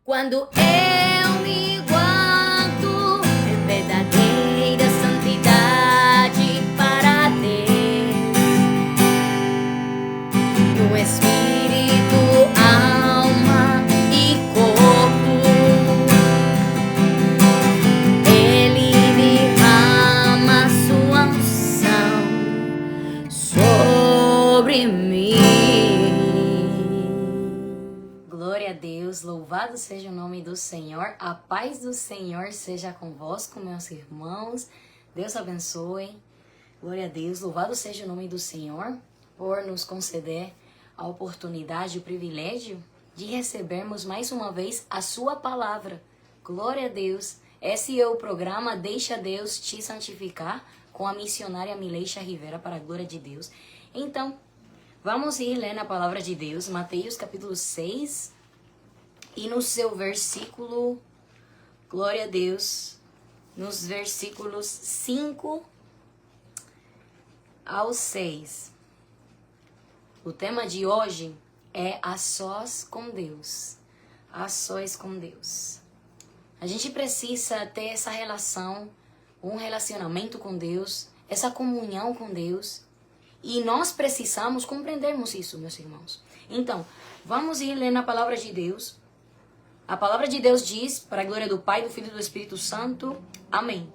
Quando eu me guardo em verdadeira santidade para Deus, no espírito, alma e corpo, Ele derrama sua unção sobre mim. Glória a Deus, louvado seja o nome do Senhor, a paz do Senhor seja convosco, meus irmãos, Deus abençoe, glória a Deus, louvado seja o nome do Senhor por nos conceder a oportunidade, o privilégio de recebermos mais uma vez a sua palavra, glória a Deus. Esse é o programa Deixa Deus Te Santificar com a missionária Mileixa Rivera, para a glória de Deus. Então, vamos ir lendo a palavra de Deus, Mateus capítulo 6, e no seu versículo, glória a Deus, nos versículos 5 ao 6. O tema de hoje é a sós com Deus. A sós com Deus. A gente precisa ter essa relação, um relacionamento com Deus, essa comunhão com Deus. E nós precisamos compreendermos isso, meus irmãos. Então, vamos ir lendo a palavra de Deus. A palavra de Deus diz, para a glória do Pai, do Filho e do Espírito Santo. Amém.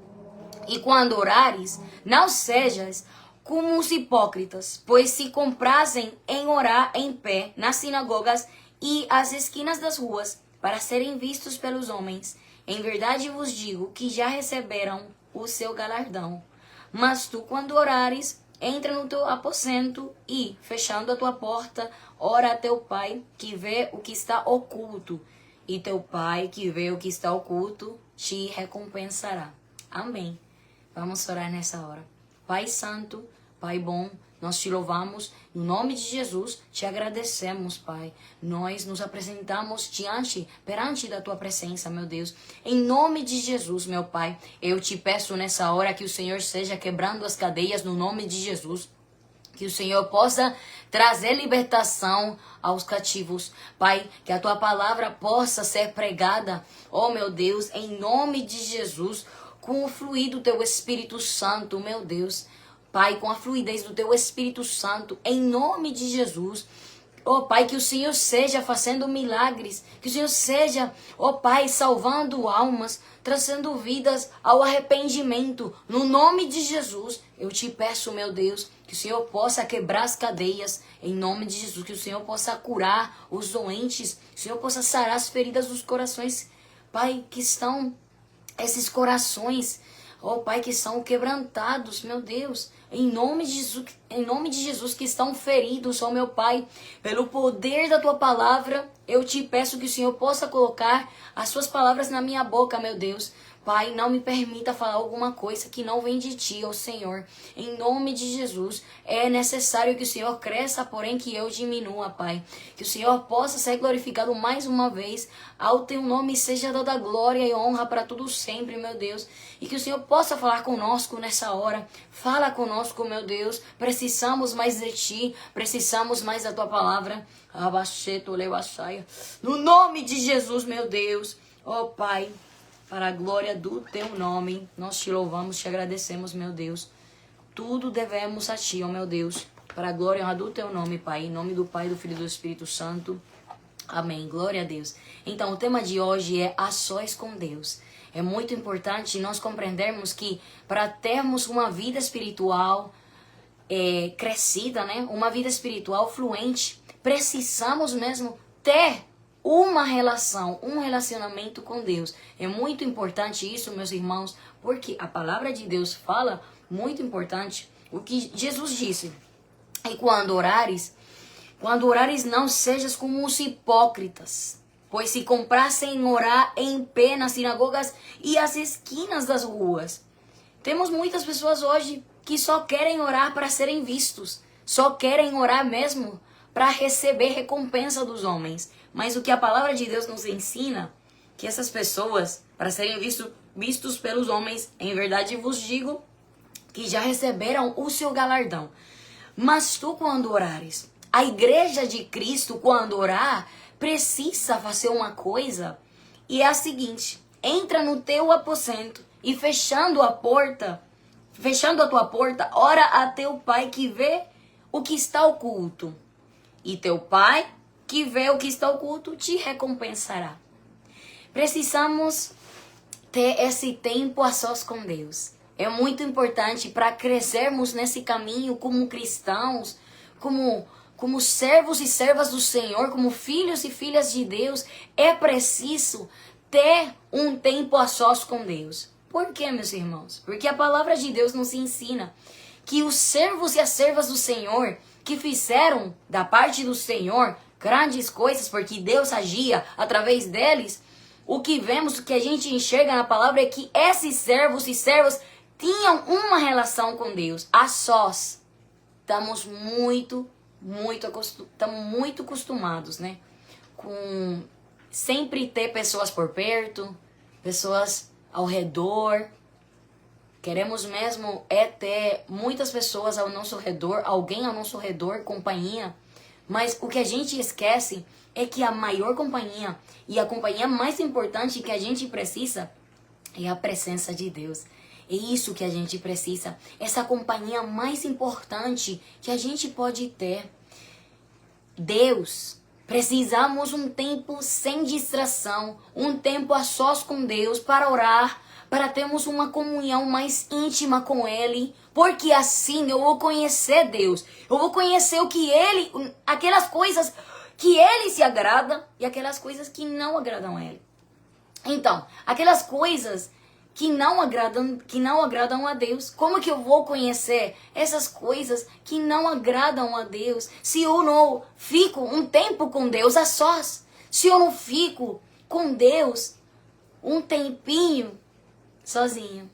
E quando orares, não sejas como os hipócritas, pois se comprazem em orar em pé nas sinagogas e às esquinas das ruas, para serem vistos pelos homens. Em verdade vos digo que já receberam o seu galardão. Mas tu, quando orares, entra no teu aposento e, fechando a tua porta, ora a teu Pai, que vê o que está oculto. E teu Pai, que vê o que está oculto, te recompensará. Amém. Vamos orar nessa hora. Pai Santo, Pai bom, nós te louvamos, no nome de Jesus, te agradecemos, Pai. Nós nos apresentamos perante da tua presença, meu Deus. Em nome de Jesus, meu Pai, eu te peço nessa hora que o Senhor seja quebrando as cadeias no nome de Jesus. Que o Senhor possa trazer libertação aos cativos. Pai, que a tua palavra possa ser pregada, oh meu Deus, em nome de Jesus, com o fluir do teu Espírito Santo, meu Deus. Pai, com a fluidez do teu Espírito Santo, em nome de Jesus. Oh Pai, que o Senhor seja fazendo milagres, que o Senhor seja, oh Pai, salvando almas, trazendo vidas ao arrependimento. No nome de Jesus, eu te peço, meu Deus, que o Senhor possa quebrar as cadeias, em nome de Jesus, que o Senhor possa curar os doentes, que o Senhor possa sarar as feridas dos corações, Pai, que estão, esses corações, oh Pai, que são quebrantados, meu Deus, em nome de Jesus que estão feridos, ó meu Pai, pelo poder da tua palavra, eu te peço que o Senhor possa colocar as suas palavras na minha boca, meu Deus. Pai, não me permita falar alguma coisa que não vem de ti, ó Senhor. Em nome de Jesus, é necessário que o Senhor cresça, porém que eu diminua, Pai. Que o Senhor possa ser glorificado mais uma vez. Ao teu nome seja dada glória e honra para tudo sempre, meu Deus. E que o Senhor possa falar conosco nessa hora. Fala conosco, meu Deus. Precisamos mais de ti. Precisamos mais da tua palavra. No nome de Jesus, meu Deus. Ó Pai, para a glória do teu nome, nós te louvamos, te agradecemos, meu Deus. Tudo devemos a ti, ó meu Deus. Para a glória e honra do teu nome, Pai. Em nome do Pai, do Filho e do Espírito Santo. Amém. Glória a Deus. Então, o tema de hoje é a sós com Deus. É muito importante nós compreendermos que para termos uma vida espiritual crescida, né? Uma vida espiritual fluente, precisamos mesmo ter uma relação, um relacionamento com Deus. É muito importante isso, meus irmãos, porque a palavra de Deus fala muito importante o que Jesus disse. E quando orares não sejas como os hipócritas, pois se comprassem em orar em pé nas sinagogas e às esquinas das ruas. Temos muitas pessoas hoje que só querem orar para serem vistos, só querem orar mesmo para receber recompensa dos homens. Mas o que a palavra de Deus nos ensina, que essas pessoas, para serem vistos pelos homens, em verdade vos digo, que já receberam o seu galardão. Mas tu, quando orares, a igreja de Cristo, quando orar, precisa fazer uma coisa e é a seguinte: entra no teu aposento e fechando a tua porta, ora a teu pai que vê o que está oculto. E teu pai que vê o que está oculto te recompensará. Precisamos ter esse tempo a sós com Deus. É muito importante para crescermos nesse caminho como cristãos, como servos e servas do Senhor, como filhos e filhas de Deus. É preciso ter um tempo a sós com Deus. Por quê, meus irmãos? Porque a palavra de Deus nos ensina que os servos e as servas do Senhor, que fizeram da parte do Senhor grandes coisas, porque Deus agia através deles, o que vemos, o que a gente enxerga na palavra é que esses servos e servas tinham uma relação com Deus. A sós, estamos muito acostumados, né? Com sempre ter pessoas por perto, pessoas ao redor. Queremos mesmo ter muitas pessoas ao nosso redor, alguém ao nosso redor, companhia. Mas o que a gente esquece é que a maior companhia e a companhia mais importante que a gente precisa é a presença de Deus. É isso que a gente precisa. Essa companhia mais importante que a gente pode ter. Deus. Precisamos um tempo sem distração, um tempo a sós com Deus para orar, para termos uma comunhão mais íntima com Ele, porque assim eu vou conhecer Deus, eu vou conhecer o que Ele, aquelas coisas que Ele se agrada e aquelas coisas que não agradam a Ele. Então, aquelas coisas que não agradam a Deus, como que eu vou conhecer essas coisas que não agradam a Deus se eu não fico um tempo com Deus a sós? Se eu não fico com Deus um tempinho sozinho.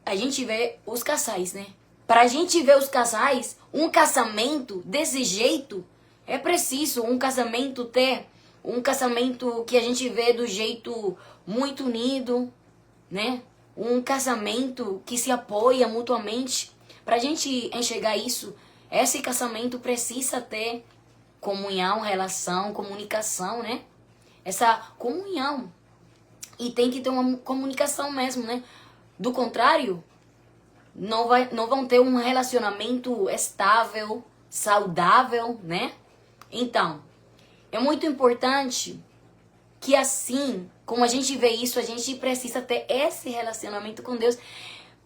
A gente vê os casais, né? Para a gente ver os casais, um casamento desse jeito, é preciso um casamento ter um casamento que a gente vê do jeito muito unido, né? Um casamento que se apoia mutuamente. Para a gente enxergar isso, esse casamento precisa ter comunhão, relação, comunicação, né? Essa comunhão. E tem que ter uma comunicação mesmo, né? Do contrário, não vão ter um relacionamento estável, saudável, né? Então, é muito importante que assim, como a gente vê isso, a gente precisa ter esse relacionamento com Deus.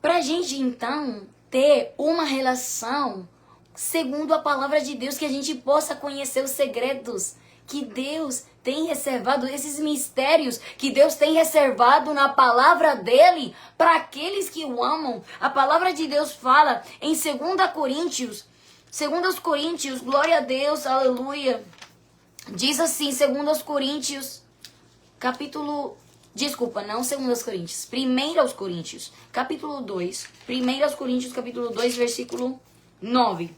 Pra gente, então, ter uma relação segundo a palavra de Deus, que a gente possa conhecer os segredos que Deus tem reservado, esses mistérios que Deus tem reservado na palavra dele para aqueles que o amam. A palavra de Deus fala em 2 Coríntios, glória a Deus, aleluia. Diz assim, 2 Coríntios, capítulo... Desculpa, não 2 Coríntios, 1 Coríntios, capítulo 2. 1 Coríntios, capítulo 2, versículo 9.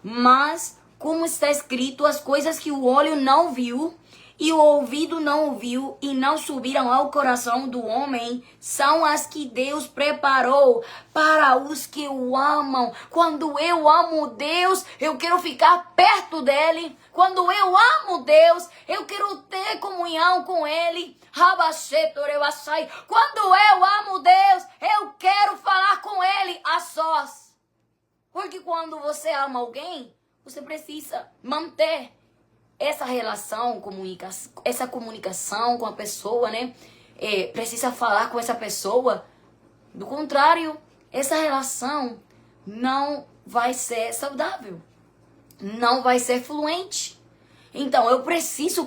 Mas, como está escrito, as coisas que o olho não viu e o ouvido não ouviu e não subiram ao coração do homem, são as que Deus preparou para os que o amam. Quando eu amo Deus, eu quero ficar perto dele. Quando eu amo Deus, eu quero ter comunhão com Ele. Quando eu amo Deus, eu quero falar com Ele a sós. Porque quando você ama alguém, você precisa manter essa relação, essa comunicação com a pessoa, né? Precisa falar com essa pessoa. Do contrário, essa relação não vai ser saudável. Não vai ser fluente. Então, eu preciso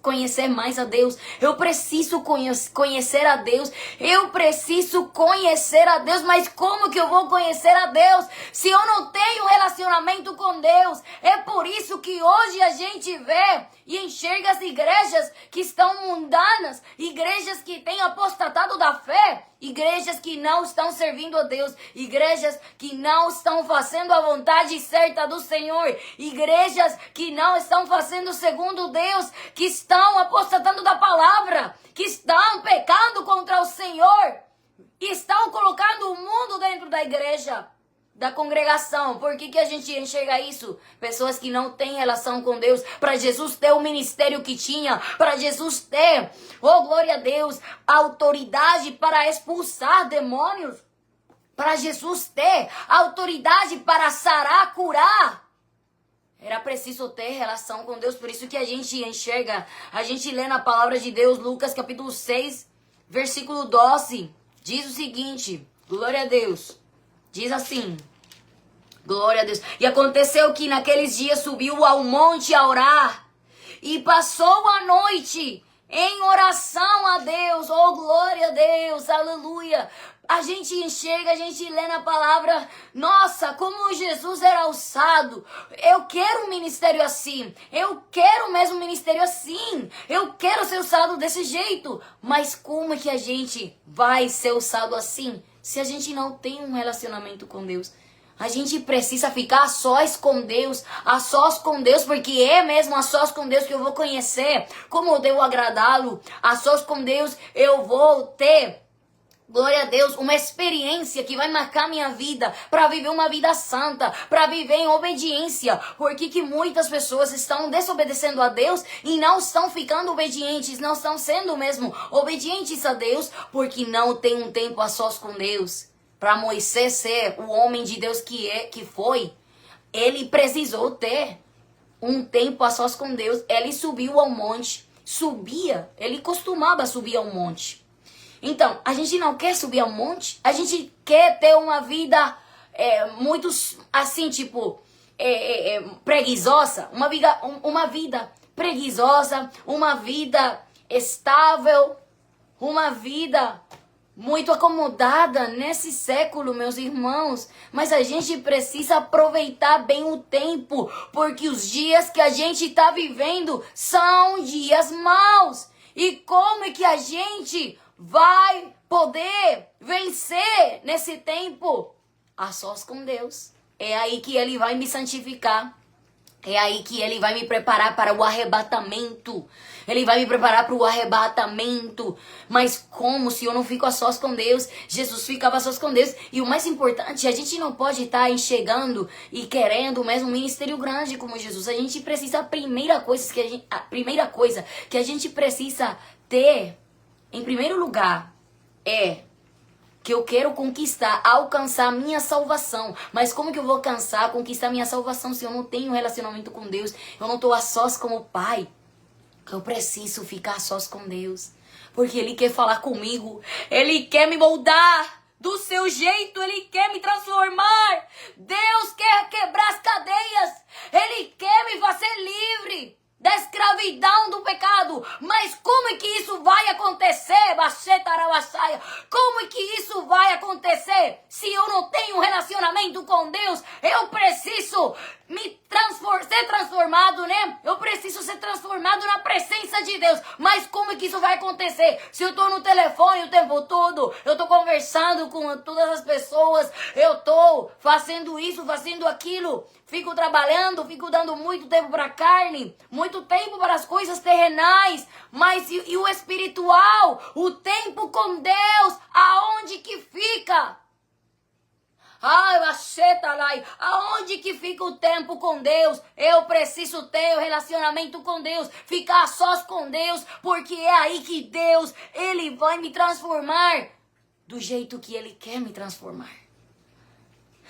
conhecer mais a Deus. Eu preciso conhecer a Deus. Eu preciso conhecer a Deus. Mas como que eu vou conhecer a Deus se eu não tenho relacionamento com Deus? É por isso que hoje a gente vê e enxerga as igrejas que estão mundanas, igrejas que têm apostatado da fé, igrejas que não estão servindo a Deus, igrejas que não estão fazendo a vontade certa do Senhor, igrejas que não estão fazendo segundo Deus, que estão apostatando da palavra, que estão pecando contra o Senhor, e estão colocando o mundo dentro da igreja. da congregação. Por que a gente enxerga isso? Pessoas que não têm relação com Deus. Para Jesus ter o ministério que tinha, para Jesus ter, oh glória a Deus, autoridade para expulsar demônios, para Jesus ter autoridade para sarar, curar, era preciso ter relação com Deus. Por isso que a gente enxerga, a gente lê na palavra de Deus, Lucas capítulo 6, versículo 12, diz o seguinte, glória a Deus. Diz assim, glória a Deus. E aconteceu que naqueles dias subiu ao monte a orar e passou a noite em oração a Deus. Oh, glória a Deus, aleluia. A gente enxerga, a gente lê na palavra, nossa, como Jesus era alçado. Eu quero um ministério assim. Eu quero mesmo um ministério assim. Eu quero ser alçado desse jeito. Mas como é que a gente vai ser alçado assim? Se a gente não tem um relacionamento com Deus. A gente precisa ficar a sós com Deus, porque é mesmo a sós com Deus que eu vou conhecer como eu devo agradá-lo. A sós com Deus eu vou ter, glória a Deus, uma experiência que vai marcar minha vida para viver uma vida santa, para viver em obediência. Porque que muitas pessoas estão desobedecendo a Deus e não estão ficando obedientes, não estão sendo mesmo obedientes a Deus, porque não tem um tempo a sós com Deus. Para Moisés ser o homem de Deus que foi, ele precisou ter um tempo a sós com Deus. Ele subiu ao monte, ele costumava subir ao monte. Então, a gente não quer subir ao monte, a gente quer ter uma vida muito assim, tipo, preguiçosa, uma vida preguiçosa, uma vida estável, uma vida muito acomodada nesse século, meus irmãos. Mas a gente precisa aproveitar bem o tempo, porque os dias que a gente está vivendo são dias maus. E como é que a gente vai poder vencer nesse tempo? A sós com Deus. É aí que Ele vai me santificar. É aí que Ele vai me preparar para o arrebatamento. Ele vai me preparar para o arrebatamento. Mas como se eu não fico a sós com Deus? Jesus ficava a sós com Deus. E o mais importante, a gente não pode estar enxergando e querendo mesmo um ministério grande como Jesus. A gente precisa, a primeira coisa que a gente precisa ter, em primeiro lugar, é que eu quero conquistar, alcançar a minha salvação. Mas como que eu vou conquistar a minha salvação se eu não tenho um relacionamento com Deus? Eu não estou a sós com o Pai. Eu preciso ficar a sós com Deus. Porque Ele quer falar comigo. Ele quer me moldar do seu jeito. Ele quer me transformar. Deus quer quebrar as cadeias. Ele quer me fazer livre da escravidão do pecado. Mas como é que isso vai acontecer? Como é que isso vai acontecer se eu não tenho um relacionamento com Deus? Eu preciso ser transformado, né? Eu preciso ser transformado na presença de Deus. Mas como é que isso vai acontecer? Se eu tô no telefone o tempo todo, eu tô conversando com todas as pessoas, eu tô fazendo isso, fazendo aquilo, fico trabalhando, fico dando muito tempo para a carne, muito tempo para as coisas terrenais, mas e o espiritual? O tempo com Deus, aonde que fica? Aonde que fica o tempo com Deus? Eu preciso ter o relacionamento com Deus, ficar a sós com Deus, porque é aí que Deus, Ele vai me transformar do jeito que Ele quer me transformar.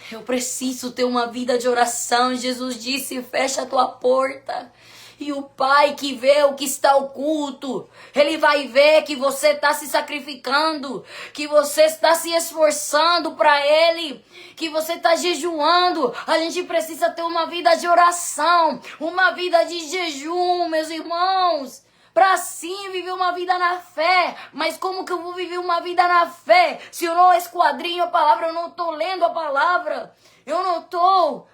Eu preciso ter uma vida de oração. Jesus disse, fecha a tua porta. E o Pai que vê o que está oculto, Ele vai ver que você está se sacrificando, que você está se esforçando para Ele, que você está jejuando. A gente precisa ter uma vida de oração, uma vida de jejum, meus irmãos, para assim viver uma vida na fé. Mas como que eu vou viver uma vida na fé se eu não esquadrinho a palavra, eu não estou lendo a palavra, eu não estou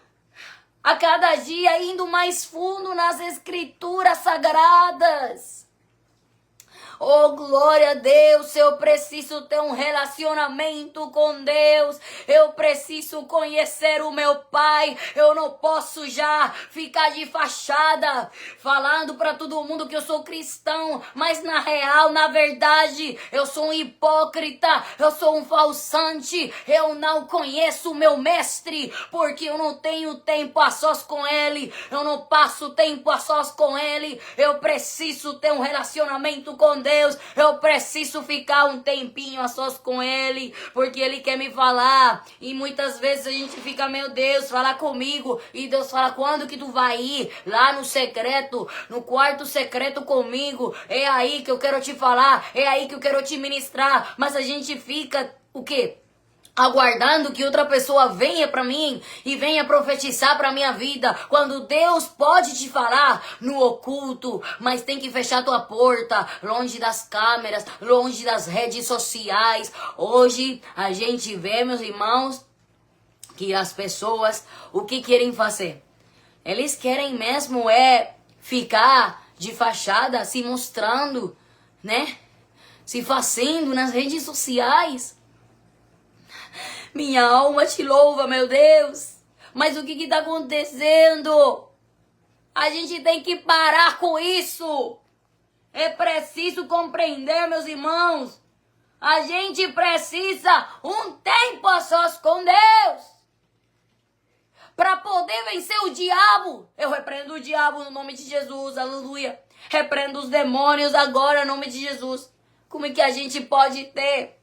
a cada dia indo mais fundo nas escrituras sagradas? Oh, glória a Deus, eu preciso ter um relacionamento com Deus. Eu preciso conhecer o meu Pai. Eu não posso já ficar de fachada, falando para todo mundo que eu sou cristão, mas na real, na verdade, eu sou um hipócrita, eu sou um falsante. Eu não conheço o meu mestre, porque eu não tenho tempo a sós com ele. Eu não passo tempo a sós com ele. Eu preciso ter um relacionamento com Deus. Eu preciso ficar um tempinho a sós com ele, porque ele quer me falar. E muitas vezes a gente fica, meu Deus, fala comigo. E Deus fala, quando que tu vai ir lá no secreto, no quarto secreto comigo? É aí que eu quero te falar, é aí que eu quero te ministrar. Mas a gente fica, o quê? Aguardando que outra pessoa venha para mim e venha profetizar para minha vida, quando Deus pode te falar no oculto, mas tem que fechar tua porta, longe das câmeras, longe das redes sociais. Hoje a gente vê, meus irmãos, que as pessoas, o que querem fazer? Eles querem mesmo ficar de fachada, se mostrando, né? Se fazendo nas redes sociais. Minha alma te louva, meu Deus. Mas o que está acontecendo? A gente tem que parar com isso. É preciso compreender, meus irmãos. A gente precisa um tempo a sós com Deus. Para poder vencer o diabo. Eu repreendo o diabo no nome de Jesus, aleluia. Repreendo os demônios agora no nome de Jesus. Como é que a gente pode ter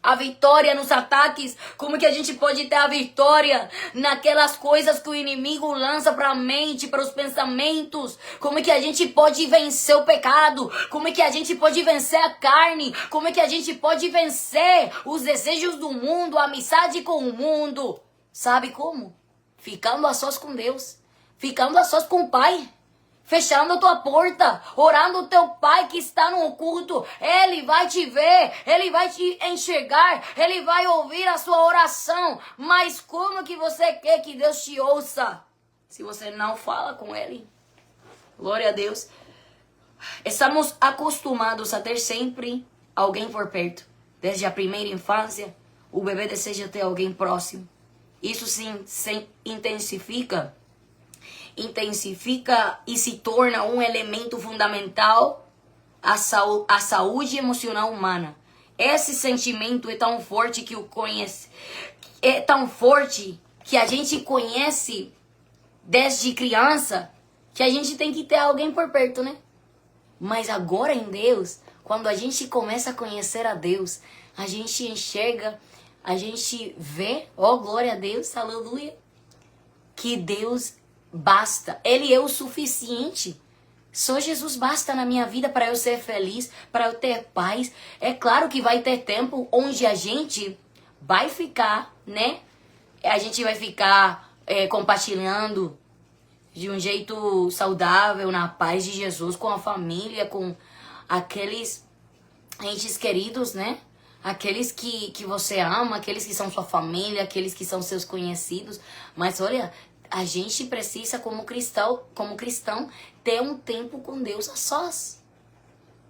a vitória nos ataques? Como que a gente pode ter a vitória naquelas coisas que o inimigo lança para a mente, para os pensamentos? Como que a gente pode vencer o pecado? Como que a gente pode vencer a carne? Como que a gente pode vencer os desejos do mundo, a amizade com o mundo? Sabe como? Ficando a sós com Deus, ficando a sós com o Pai. Fechando a tua porta, orando o teu Pai que está no oculto. Ele vai te ver, ele vai te enxergar, ele vai ouvir a sua oração. Mas como que você quer que Deus te ouça se você não fala com ele? Glória a Deus. Estamos acostumados a ter sempre alguém por perto. Desde a primeira infância, o bebê deseja ter alguém próximo. Isso se intensifica e se torna um elemento fundamental à saúde emocional humana. Esse sentimento é tão forte que é tão forte que a gente conhece desde criança, que a gente tem que ter alguém por perto, né? Mas agora em Deus, quando a gente começa a conhecer a Deus, a gente enxerga, a gente vê, oh glória a Deus, aleluia, que Deus basta. Ele é o suficiente. Só Jesus basta na minha vida para eu ser feliz, para eu ter paz. É claro que vai ter tempo onde a gente vai ficar, né? A gente vai ficar compartilhando de um jeito saudável, na paz de Jesus, com a família, com aqueles entes queridos, né? Aqueles que você ama, aqueles que são sua família, aqueles que são seus conhecidos. Mas olha, a gente precisa, como cristão, ter um tempo com Deus a sós.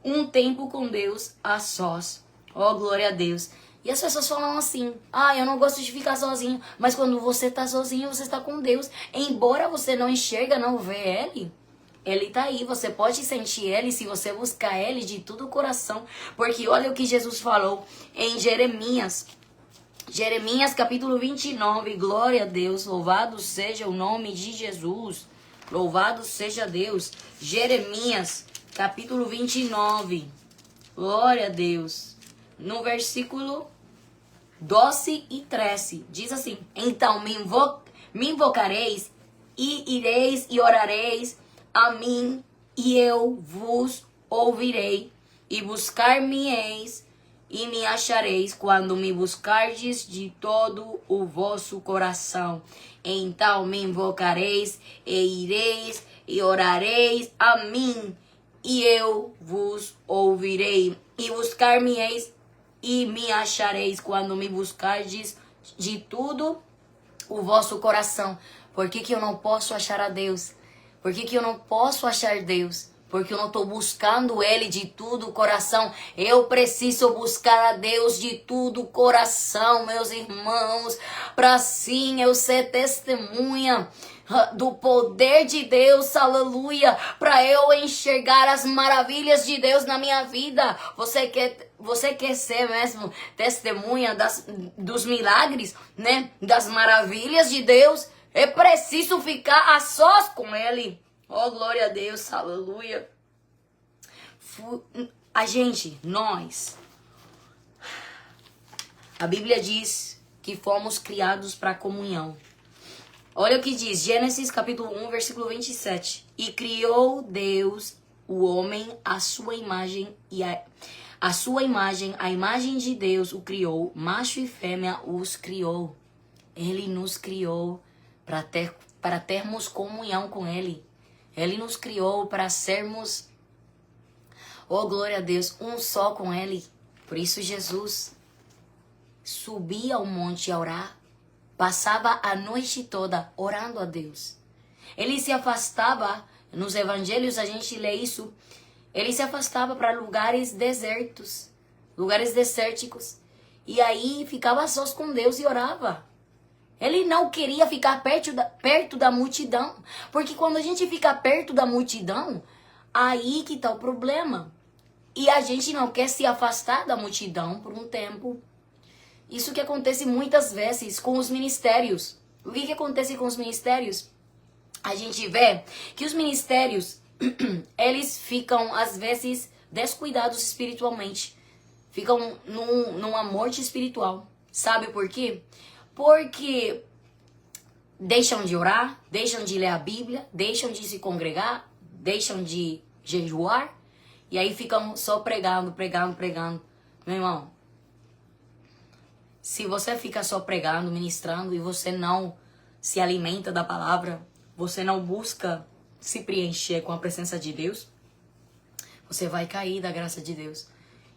Um tempo com Deus a sós. Oh, glória a Deus. E as pessoas falam assim, eu não gosto de ficar sozinho. Mas quando você está sozinho, você está com Deus. Embora você não enxerga, não vê Ele tá aí, você pode sentir Ele se você buscar Ele de todo o coração. Porque olha o que Jesus falou em Jeremias. Jeremias capítulo 29, glória a Deus, louvado seja o nome de Jesus. Louvado seja Deus. Jeremias capítulo 29, glória a Deus. No versículo 12 e 13, diz assim: então me invocareis e ireis e orareis a mim, e eu vos ouvirei, e buscar-me-eis, e me achareis, quando me buscardes de todo o vosso coração. Então me invocareis, e ireis, e orareis a mim, e eu vos ouvirei, e buscar-me-eis, e me achareis, quando me buscardes de todo o vosso coração. Por que eu não posso achar a Deus? Por que eu não posso achar Deus? porque eu não estou buscando Ele de todo o coração. Eu preciso buscar a Deus de todo o coração, meus irmãos, para assim eu ser testemunha do poder de Deus, aleluia, para eu enxergar as maravilhas de Deus na minha vida. Você quer ser mesmo testemunha dos milagres, né? Das maravilhas de Deus? É preciso ficar a sós com Ele. Oh, glória a Deus, aleluia. A Bíblia diz que fomos criados para comunhão. Olha o que diz, Gênesis capítulo 1, versículo 27. E criou Deus o homem à sua imagem, a imagem de Deus o criou, macho e fêmea os criou. Ele nos criou para termos comunhão com Ele. Ele nos criou para sermos, oh glória a Deus, um só com Ele. Por isso Jesus subia ao monte a orar. Passava a noite toda orando a Deus. Ele se afastava, nos evangelhos a gente lê isso, ele se afastava para lugares desertos, lugares desérticos. E aí ficava sós com Deus e orava. Ele não queria ficar perto da multidão. Porque quando a gente fica perto da multidão, aí que está o problema. E a gente não quer se afastar da multidão por um tempo. Isso que acontece muitas vezes com os ministérios. O que acontece com os ministérios? A gente vê que os ministérios, eles ficam, às vezes, descuidados espiritualmente. Ficam numa morte espiritual. Sabe por quê? Porque deixam de orar, deixam de ler a Bíblia, deixam de se congregar, deixam de jejuar. E aí ficam só pregando. Meu irmão, se você fica só pregando, ministrando e você não se alimenta da palavra, você não busca se preencher com a presença de Deus, você vai cair da graça de Deus.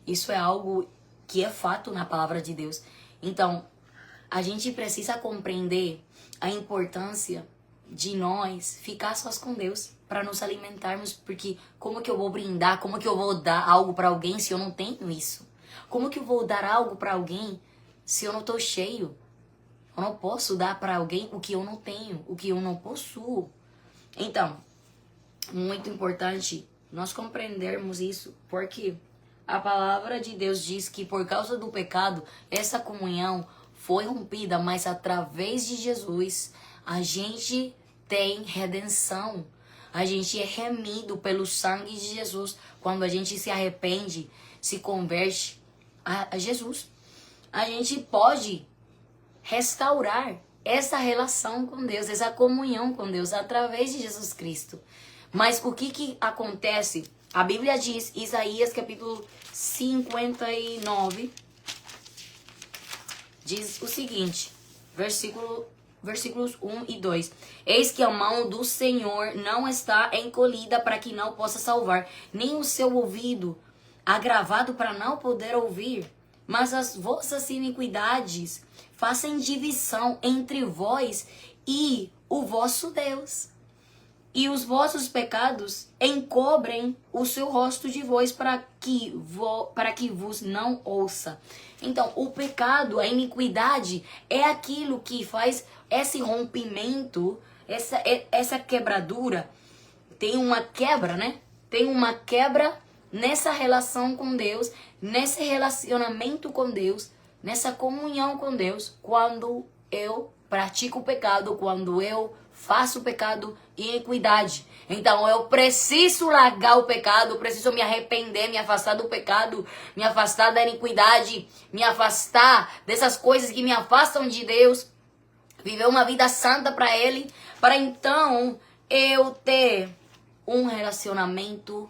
Isso é algo que é fato na palavra de Deus. Então, a gente precisa compreender a importância de nós ficar sós com Deus para nos alimentarmos, porque como que eu vou brindar, como que eu vou dar algo para alguém se eu não tenho isso? Como que eu vou dar algo para alguém se eu não estou cheio? Eu não posso dar para alguém o que eu não tenho, o que eu não possuo. Então, muito importante nós compreendermos isso, porque a palavra de Deus diz que por causa do pecado, essa comunhão foi rompida, mas através de Jesus, a gente tem redenção. A gente é remido pelo sangue de Jesus quando a gente se arrepende, se converte a Jesus. A gente pode restaurar essa relação com Deus, essa comunhão com Deus através de Jesus Cristo. Mas o que acontece? A Bíblia diz, Isaías capítulo 59, diz o seguinte, versículos 1 e 2. Eis que a mão do Senhor não está encolhida para que não possa salvar, nem o seu ouvido agravado para não poder ouvir. Mas as vossas iniquidades fazem divisão entre vós e o vosso Deus. E os vossos pecados encobrem o seu rosto de vós para que vos não ouça. Então, o pecado, a iniquidade, é aquilo que faz esse rompimento, essa quebradura. Tem uma quebra, né? Tem uma quebra nessa relação com Deus, nesse relacionamento com Deus, nessa comunhão com Deus, quando eu pratico o pecado, quando eu faço o pecado e iniquidade. Então eu preciso largar o pecado, eu preciso me arrepender, me afastar do pecado, me afastar da iniquidade, me afastar dessas coisas que me afastam de Deus, viver uma vida santa para Ele, para então eu ter um relacionamento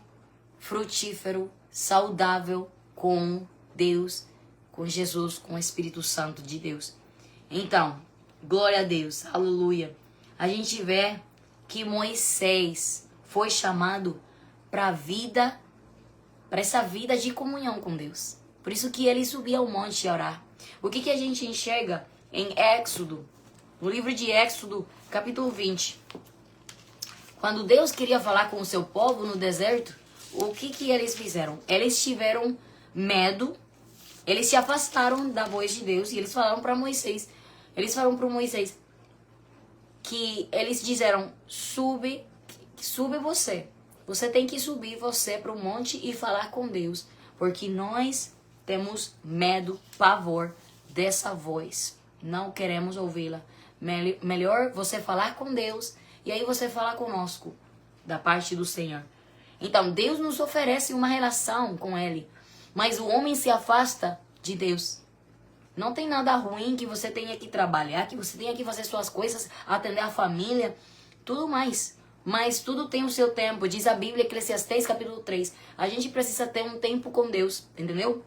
frutífero, saudável com Deus, com Jesus, com o Espírito Santo de Deus. Então, glória a Deus, aleluia. A gente vê que Moisés foi chamado para essa vida de comunhão com Deus. Por isso que ele subia ao monte a orar. O que a gente enxerga em Éxodo, no livro de Éxodo, capítulo 20. Quando Deus queria falar com o seu povo no deserto, o que eles fizeram? Eles tiveram medo, eles se afastaram da voz de Deus e eles falaram para Moisés. Eles falaram para Moisés que eles disseram: sube você. Você tem que subir você para o monte e falar com Deus, porque nós temos medo, pavor dessa voz. Não queremos ouvi-la. Melhor você falar com Deus e aí você falar conosco, da parte do Senhor. Então, Deus nos oferece uma relação com Ele, mas o homem se afasta de Deus. Não tem nada ruim que você tenha que trabalhar, que você tenha que fazer suas coisas, atender a família, tudo mais. Mas tudo tem o seu tempo. Diz a Bíblia, Eclesiastes capítulo 3. A gente precisa ter um tempo com Deus, entendeu?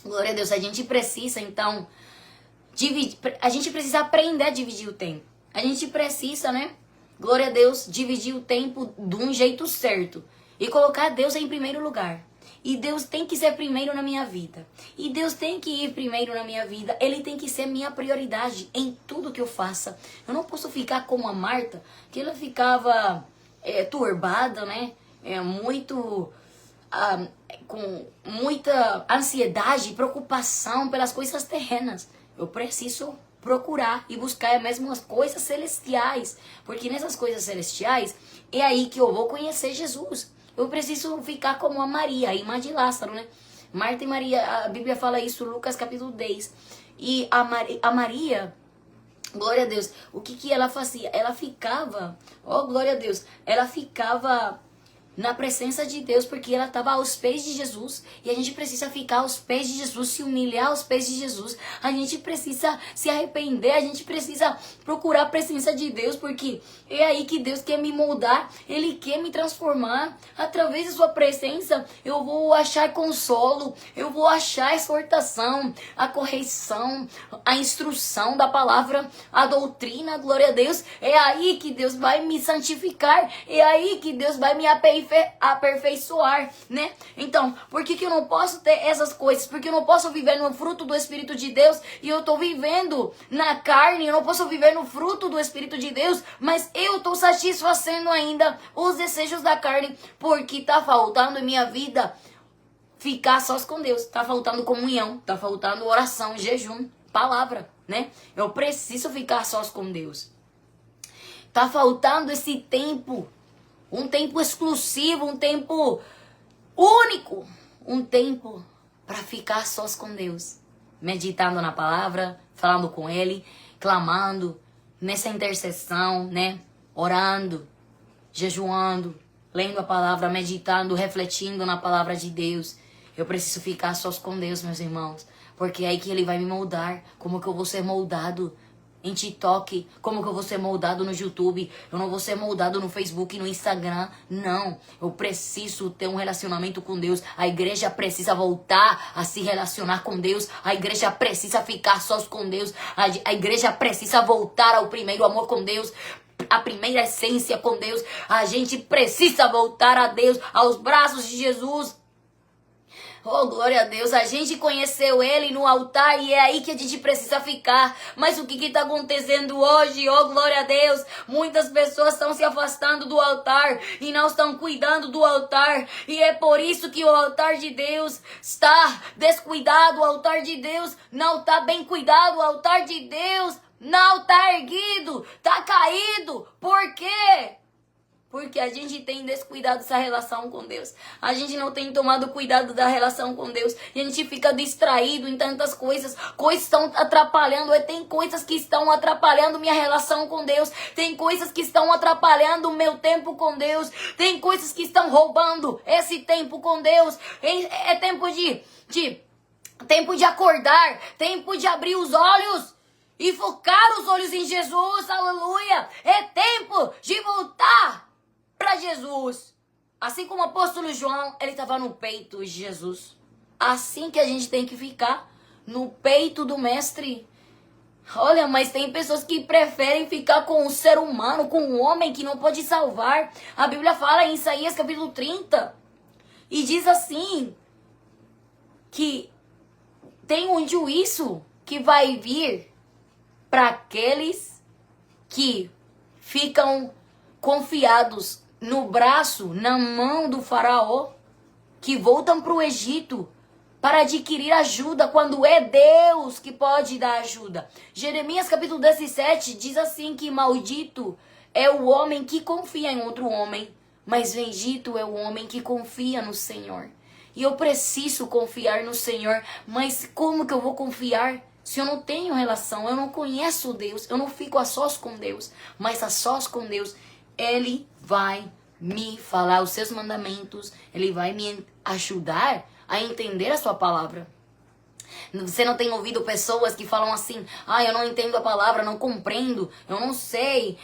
Glória a Deus. A gente precisa, então, a gente precisa aprender a dividir o tempo. A gente precisa, né? Glória a Deus, dividir o tempo de um jeito certo. E colocar Deus em primeiro lugar. E Deus tem que ser primeiro na minha vida. E Deus tem que ir primeiro na minha vida. Ele tem que ser minha prioridade em tudo que eu faça. Eu não posso ficar como a Marta, que ela ficava turbada, né? Com muita ansiedade e preocupação pelas coisas terrenas. Eu preciso procurar e buscar mesmo as coisas celestiais. Porque nessas coisas celestiais é aí que eu vou conhecer Jesus. Eu preciso ficar como a Maria, a irmã de Lázaro, né? Marta e Maria, a Bíblia fala isso, Lucas capítulo 10. E a Maria, glória a Deus, o que ela fazia? Ela ficava, glória a Deus, ela ficava na presença de Deus, porque ela estava aos pés de Jesus. E a gente precisa ficar aos pés de Jesus, se humilhar aos pés de Jesus. A gente precisa se arrepender, a gente precisa procurar a presença de Deus, porque é aí que Deus quer me moldar, Ele quer me transformar. Através da sua presença eu vou achar consolo, eu vou achar a exortação, a correção, a instrução da palavra, a doutrina, glória a Deus. É aí que Deus vai me santificar, é aí que Deus vai me aperfeiçoar, né? Então, por que eu não posso ter essas coisas? Porque eu não posso viver no fruto do Espírito de Deus e eu tô vivendo na carne. Eu não posso viver no fruto do Espírito de Deus, mas eu tô satisfazendo ainda os desejos da carne, porque tá faltando em minha vida ficar sós com Deus. Tá faltando comunhão, tá faltando oração, jejum, palavra, né? Eu preciso ficar sós com Deus. Tá faltando esse tempo. Um tempo exclusivo, um tempo único. Um tempo para ficar sós com Deus. Meditando na palavra, falando com Ele, clamando, nessa intercessão, né? Orando, jejuando, lendo a palavra, meditando, refletindo na palavra de Deus. Eu preciso ficar sós com Deus, meus irmãos. Porque é aí que Ele vai me moldar. Como que eu vou ser moldado em TikTok, como que eu vou ser moldado no YouTube? Eu não vou ser moldado no Facebook, no Instagram, não. Eu preciso ter um relacionamento com Deus. A igreja precisa voltar a se relacionar com Deus. A igreja precisa ficar sós com Deus. A igreja precisa voltar ao primeiro amor com Deus, a primeira essência com Deus. A gente precisa voltar a Deus, aos braços de Jesus. Oh, glória a Deus, a gente conheceu Ele no altar e é aí que a gente precisa ficar. Mas o que está acontecendo hoje? Oh, glória a Deus, muitas pessoas estão se afastando do altar e não estão cuidando do altar. E é por isso que o altar de Deus está descuidado, o altar de Deus não está bem cuidado, o altar de Deus não está erguido, está caído. Por quê? Porque a gente tem descuidado essa relação com Deus. A gente não tem tomado cuidado da relação com Deus. E a gente fica distraído em tantas coisas. Coisas estão atrapalhando. Tem coisas que estão atrapalhando minha relação com Deus. Tem coisas que estão atrapalhando o meu tempo com Deus. Tem coisas que estão roubando esse tempo com Deus. É tempo tempo de acordar. Tempo de abrir os olhos e focar os olhos em Jesus. Aleluia. É tempo de voltar para Jesus. Assim como o apóstolo João, ele estava no peito de Jesus. Assim que a gente tem que ficar, no peito do mestre. Olha, mas tem pessoas que preferem ficar com um ser humano, com um homem que não pode salvar. A Bíblia fala em Isaías capítulo 30. E diz assim, que tem um juízo que vai vir para aqueles que ficam confiados no braço, na mão do faraó. que voltam para o Egito para adquirir ajuda, quando é Deus que pode dar ajuda. Jeremias capítulo 17 diz assim que maldito é o homem que confia em outro homem, mas bendito é o homem que confia no Senhor. E eu preciso confiar no Senhor, mas como que eu vou confiar se eu não tenho relação, eu não conheço Deus, eu não fico a sós com Deus, mas a sós com Deus, Ele vai me falar os seus mandamentos, Ele vai me ajudar a entender a sua palavra. Você não tem ouvido pessoas que falam assim, eu não entendo a palavra, não compreendo, eu não sei,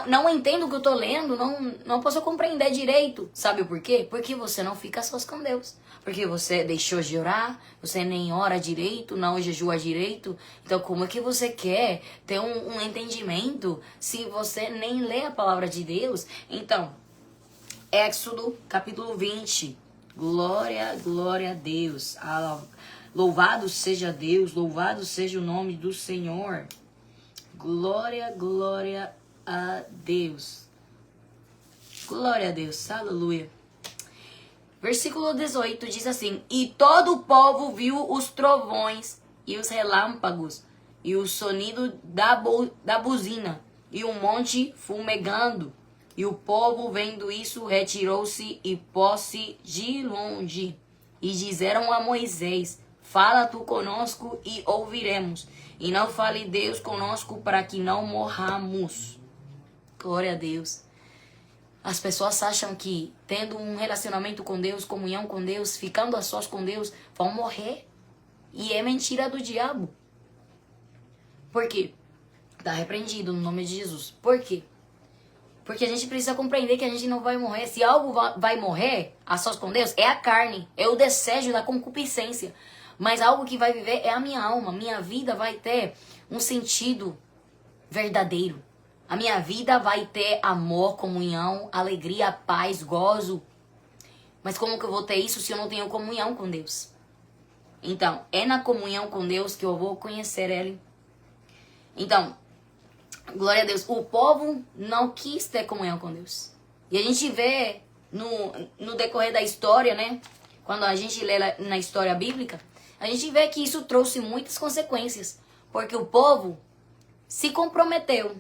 não entendo o que eu tô lendo, não posso compreender direito. Sabe por quê? Porque você não fica sós com Deus. Porque você deixou de orar, você nem ora direito, não jejua direito. Então como é que você quer ter um entendimento se você nem lê a palavra de Deus? Então, Êxodo capítulo 20. Glória, glória a Deus. Louvado seja Deus, louvado seja o nome do Senhor. Glória, glória a Deus. Glória a Deus, aleluia. Versículo 18 diz assim: E todo o povo viu os trovões e os relâmpagos e o sonido da buzina e o monte fumegando. E o povo, vendo isso, retirou-se e pôs-se de longe. E disseram a Moisés: Fala tu conosco e ouviremos. E não fale Deus conosco para que não morramos. Glória a Deus. As pessoas acham que tendo um relacionamento com Deus, comunhão com Deus, ficando a sós com Deus, vão morrer. E é mentira do diabo. Por quê? Está repreendido no nome de Jesus. Por quê? Porque a gente precisa compreender que a gente não vai morrer. Se algo vai morrer a sós com Deus, é a carne, é o desejo da concupiscência. Mas algo que vai viver é a minha alma. Minha vida vai ter um sentido verdadeiro. A minha vida vai ter amor, comunhão, alegria, paz, gozo. Mas como que eu vou ter isso se eu não tenho comunhão com Deus? Então, é na comunhão com Deus que eu vou conhecer Ele. Então, glória a Deus, o povo não quis ter comunhão com Deus. E a gente vê no decorrer da história, né? Quando a gente lê na história bíblica, a gente vê que isso trouxe muitas consequências. Porque o povo se comprometeu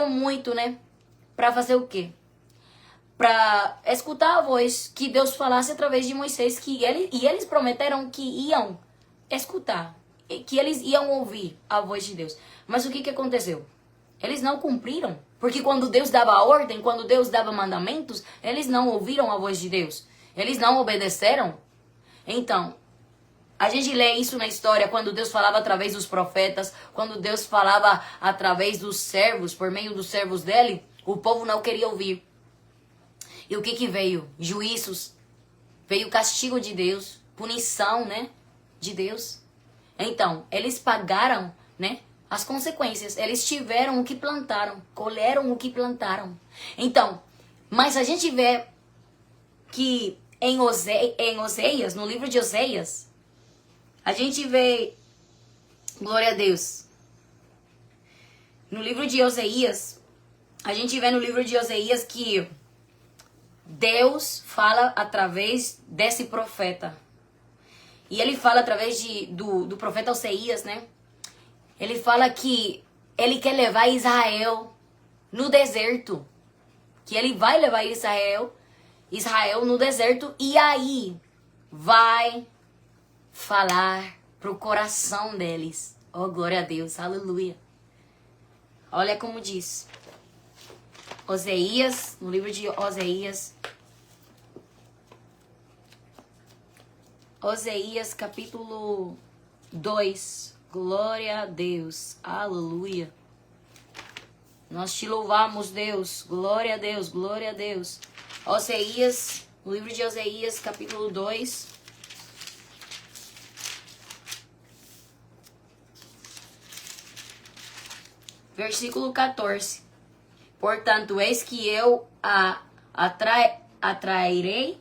muito, né? Pra fazer o quê? Pra escutar a voz que Deus falasse através de Moisés. E eles prometeram que iam escutar, que eles iam ouvir a voz de Deus. Mas o que aconteceu? Eles não cumpriram. Porque quando Deus dava ordem, quando Deus dava mandamentos, eles não ouviram a voz de Deus. Eles não obedeceram. Então, a gente lê isso na história quando Deus falava através dos profetas, quando Deus falava através dos servos, por meio dos servos dele, o povo não queria ouvir. E o que veio? Juízos. Veio castigo de Deus, punição, né, de Deus. Então, eles pagaram, né, as consequências. Eles tiveram o que plantaram, colheram o que plantaram. Então, mas a gente vê que em Oseias, no livro de Oseias, a gente vê, glória a Deus, no livro de Oseias, a gente vê no livro de Oseias que Deus fala através desse profeta. E ele fala através do profeta Oseias, né? Ele fala que ele quer levar Israel no deserto. Que ele vai levar Israel no deserto e aí vai falar pro coração deles. Oh, glória a Deus, aleluia. Olha como diz. Oseias, no livro de Oseias. Oseias, capítulo 2. Glória a Deus, aleluia. Nós te louvamos, Deus. Glória a Deus, glória a Deus. Oseias, no livro de Oseias, capítulo 2. Versículo 14. Portanto, eis que eu atrairei.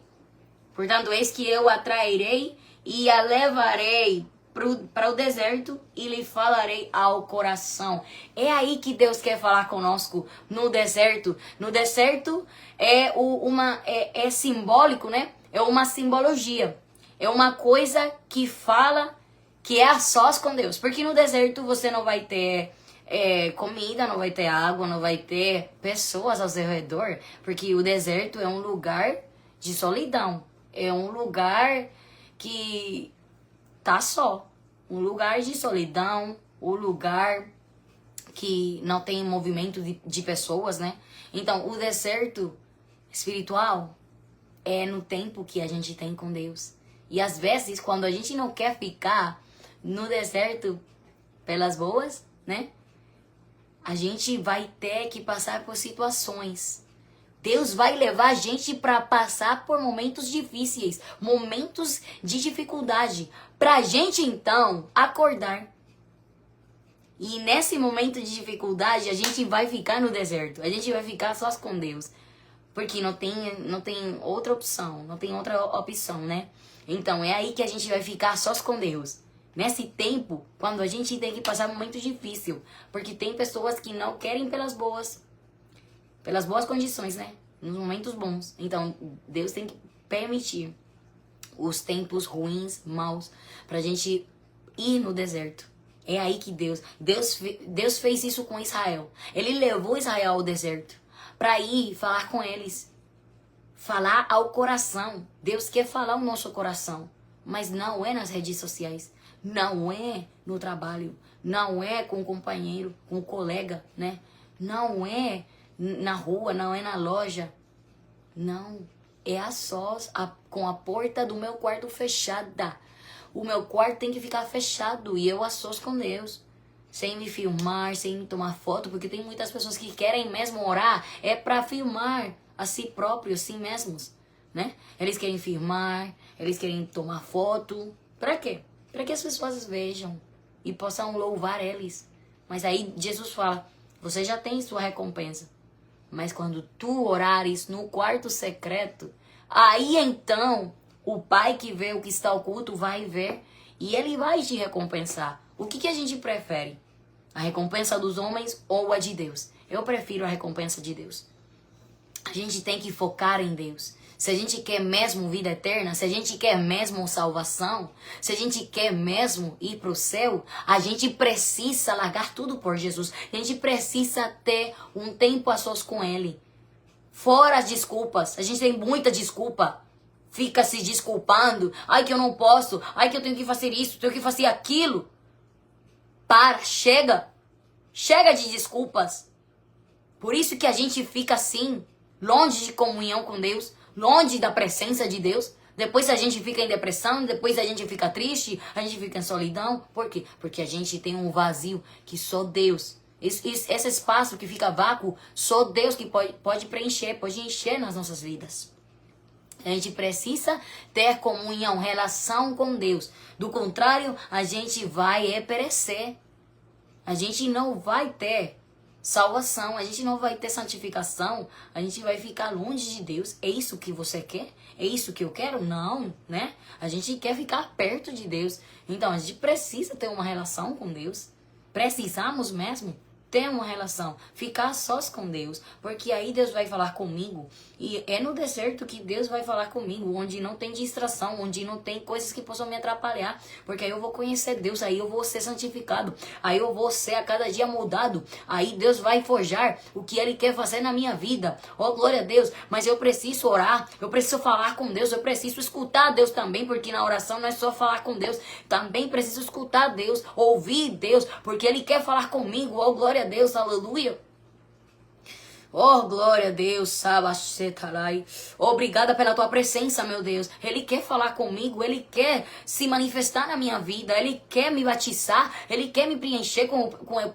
Portanto, eis que eu atrairei e a levarei para o deserto e lhe falarei ao coração. É aí que Deus quer falar conosco, no deserto. No deserto é simbólico, né? é uma simbologia. É uma coisa que fala que é a sós com Deus. Porque no deserto você não vai ter comida, não vai ter água, não vai ter pessoas ao seu redor. Porque o deserto é um lugar de solidão. É um lugar que tá só. Um lugar de solidão, um lugar que não tem movimento de pessoas, né? Então, o deserto espiritual é no tempo que a gente tem com Deus. E às vezes, quando a gente não quer ficar no deserto pelas boas, né? A gente vai ter que passar por situações. Deus vai levar a gente para passar por momentos difíceis, momentos de dificuldade, pra gente então acordar. E nesse momento de dificuldade, a gente vai ficar no deserto. A gente vai ficar só com Deus. Porque não tem outra opção. Não tem outra opção, né? Então, é aí que a gente vai ficar só com Deus. Nesse tempo, quando a gente tem que passar um momento difícil. Porque tem pessoas que não querem pelas boas condições, né? Nos momentos bons. Então, Deus tem que permitir os tempos ruins, maus, pra gente ir no deserto. É aí que Deus fez isso com Israel. Ele levou Israel ao deserto para ir falar com eles. Falar ao coração. Deus quer falar ao nosso coração. Mas não é nas redes sociais. Não é no trabalho. Não é com o companheiro, com o colega, né? Não é na rua, não é na loja. Não. É a sós, com a porta do meu quarto fechada. O meu quarto tem que ficar fechado e eu a sós com Deus. Sem me filmar, sem me tomar foto, porque tem muitas pessoas que querem mesmo orar, é para filmar a si próprios, si mesmos, né? Eles querem filmar, eles querem tomar foto. Para quê? Para que as pessoas vejam e possam louvar eles. Mas aí Jesus fala, você já tem sua recompensa. Mas quando tu orares no quarto secreto, aí então o Pai que vê o que está oculto vai ver e Ele vai te recompensar. O que a gente prefere? A recompensa dos homens ou a de Deus? Eu prefiro a recompensa de Deus. A gente tem que focar em Deus. Se a gente quer mesmo vida eterna, se a gente quer mesmo salvação, se a gente quer mesmo ir para o céu, a gente precisa largar tudo por Jesus. A gente precisa ter um tempo a sós com Ele. Fora as desculpas. A gente tem muita desculpa. Fica se desculpando. Ai, que eu não posso. Ai, que eu tenho que fazer isso, tenho que fazer aquilo. Para, chega. Chega de desculpas. Por isso que a gente fica assim, longe de comunhão com Deus, longe da presença de Deus. Depois a gente fica em depressão, depois a gente fica triste, a gente fica em solidão. Por quê? Porque a gente tem um vazio que só Deus, esse espaço que fica vácuo, só Deus que pode preencher, pode encher nas nossas vidas. A gente precisa ter comunhão, relação com Deus. Do contrário, a gente vai perecer. A gente não vai ter salvação, a gente não vai ter santificação, a gente vai ficar longe de Deus. É isso que você quer? É isso que eu quero? Não, né? A gente quer ficar perto de Deus. Então, a gente precisa ter uma relação com Deus. Precisamos mesmo ter uma relação, ficar sós com Deus, porque aí Deus vai falar comigo, e é no deserto que Deus vai falar comigo, onde não tem distração, onde não tem coisas que possam me atrapalhar, porque aí eu vou conhecer Deus, aí eu vou ser santificado, aí eu vou ser a cada dia mudado, aí Deus vai forjar o que Ele quer fazer na minha vida. Oh, glória a Deus, mas eu preciso orar, eu preciso falar com Deus, eu preciso escutar Deus também, porque na oração não é só falar com Deus, também preciso escutar Deus, ouvir Deus, porque Ele quer falar comigo. Oh, glória a Deus, aleluia. Oh, glória a Deus, Sabachetarai. Obrigada pela tua presença, meu Deus. Ele quer falar comigo, Ele quer se manifestar na minha vida, Ele quer me batizar, Ele quer me preencher com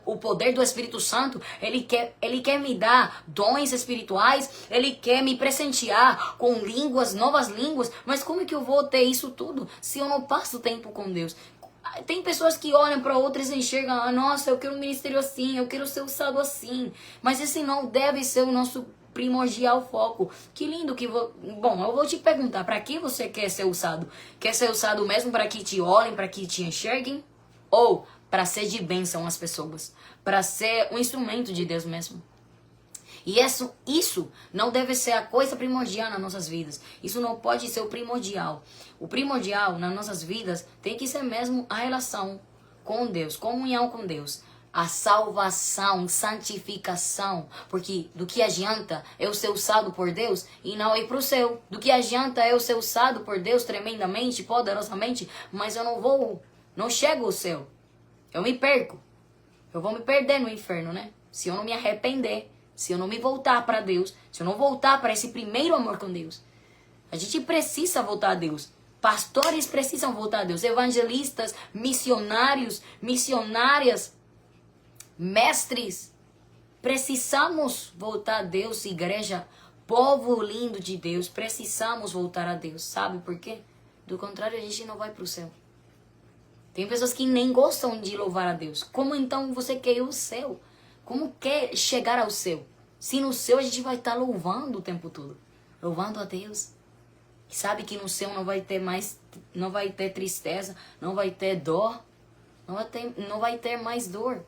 o poder do Espírito Santo, Ele quer me dar dons espirituais, Ele quer me presentear com línguas, novas línguas. Mas como é que eu vou ter isso tudo se eu não passo tempo com Deus? Tem pessoas que olham para outras e enxergam, nossa, eu quero um ministério assim, eu quero ser usado assim. Mas esse não deve ser o nosso primordial foco. Que lindo que... Bom, eu vou te perguntar, para que você quer ser usado? Quer ser usado mesmo para que te olhem, para que te enxerguem? Ou para ser de bênção às pessoas? Para ser um instrumento de Deus mesmo? E isso não deve ser a coisa primordial nas nossas vidas. Isso não pode ser o primordial. O primordial nas nossas vidas tem que ser mesmo a relação com Deus, comunhão com Deus. A salvação, santificação. Porque do que adianta eu ser usado por Deus e não ir para o céu? Do que adianta eu ser usado por Deus tremendamente, poderosamente, mas eu não chego ao céu. Eu me perco. Eu vou me perder no inferno, né? Se eu não me arrepender, se eu não me voltar para Deus, se eu não voltar para esse primeiro amor com Deus. A gente precisa voltar a Deus. Pastores precisam voltar a Deus. Evangelistas, missionários, missionárias, mestres. Precisamos voltar a Deus, igreja, povo lindo de Deus. Precisamos voltar a Deus. Sabe por quê? Do contrário, a gente não vai para o céu. Tem pessoas que nem gostam de louvar a Deus. Como então você quer ir ao céu? Como quer chegar ao céu? Se no céu a gente vai estar louvando o tempo todo. Louvando a Deus. E sabe que no céu não vai ter tristeza, não vai ter dor, não vai ter mais dor.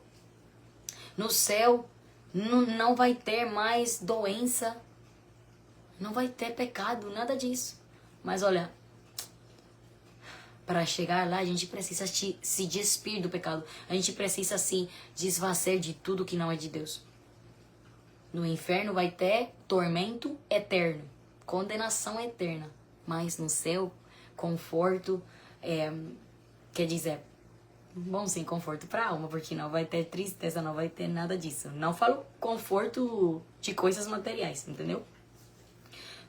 No céu não vai ter mais doença, não vai ter pecado, nada disso. Mas olha, para chegar lá, a gente precisa se despir do pecado. A gente precisa se desfazer de tudo que não é de Deus. No inferno vai ter tormento eterno, condenação eterna. Mas no céu, conforto, quer dizer, bom sim, conforto para a alma, porque não vai ter tristeza, não vai ter nada disso. Não falo conforto de coisas materiais, entendeu?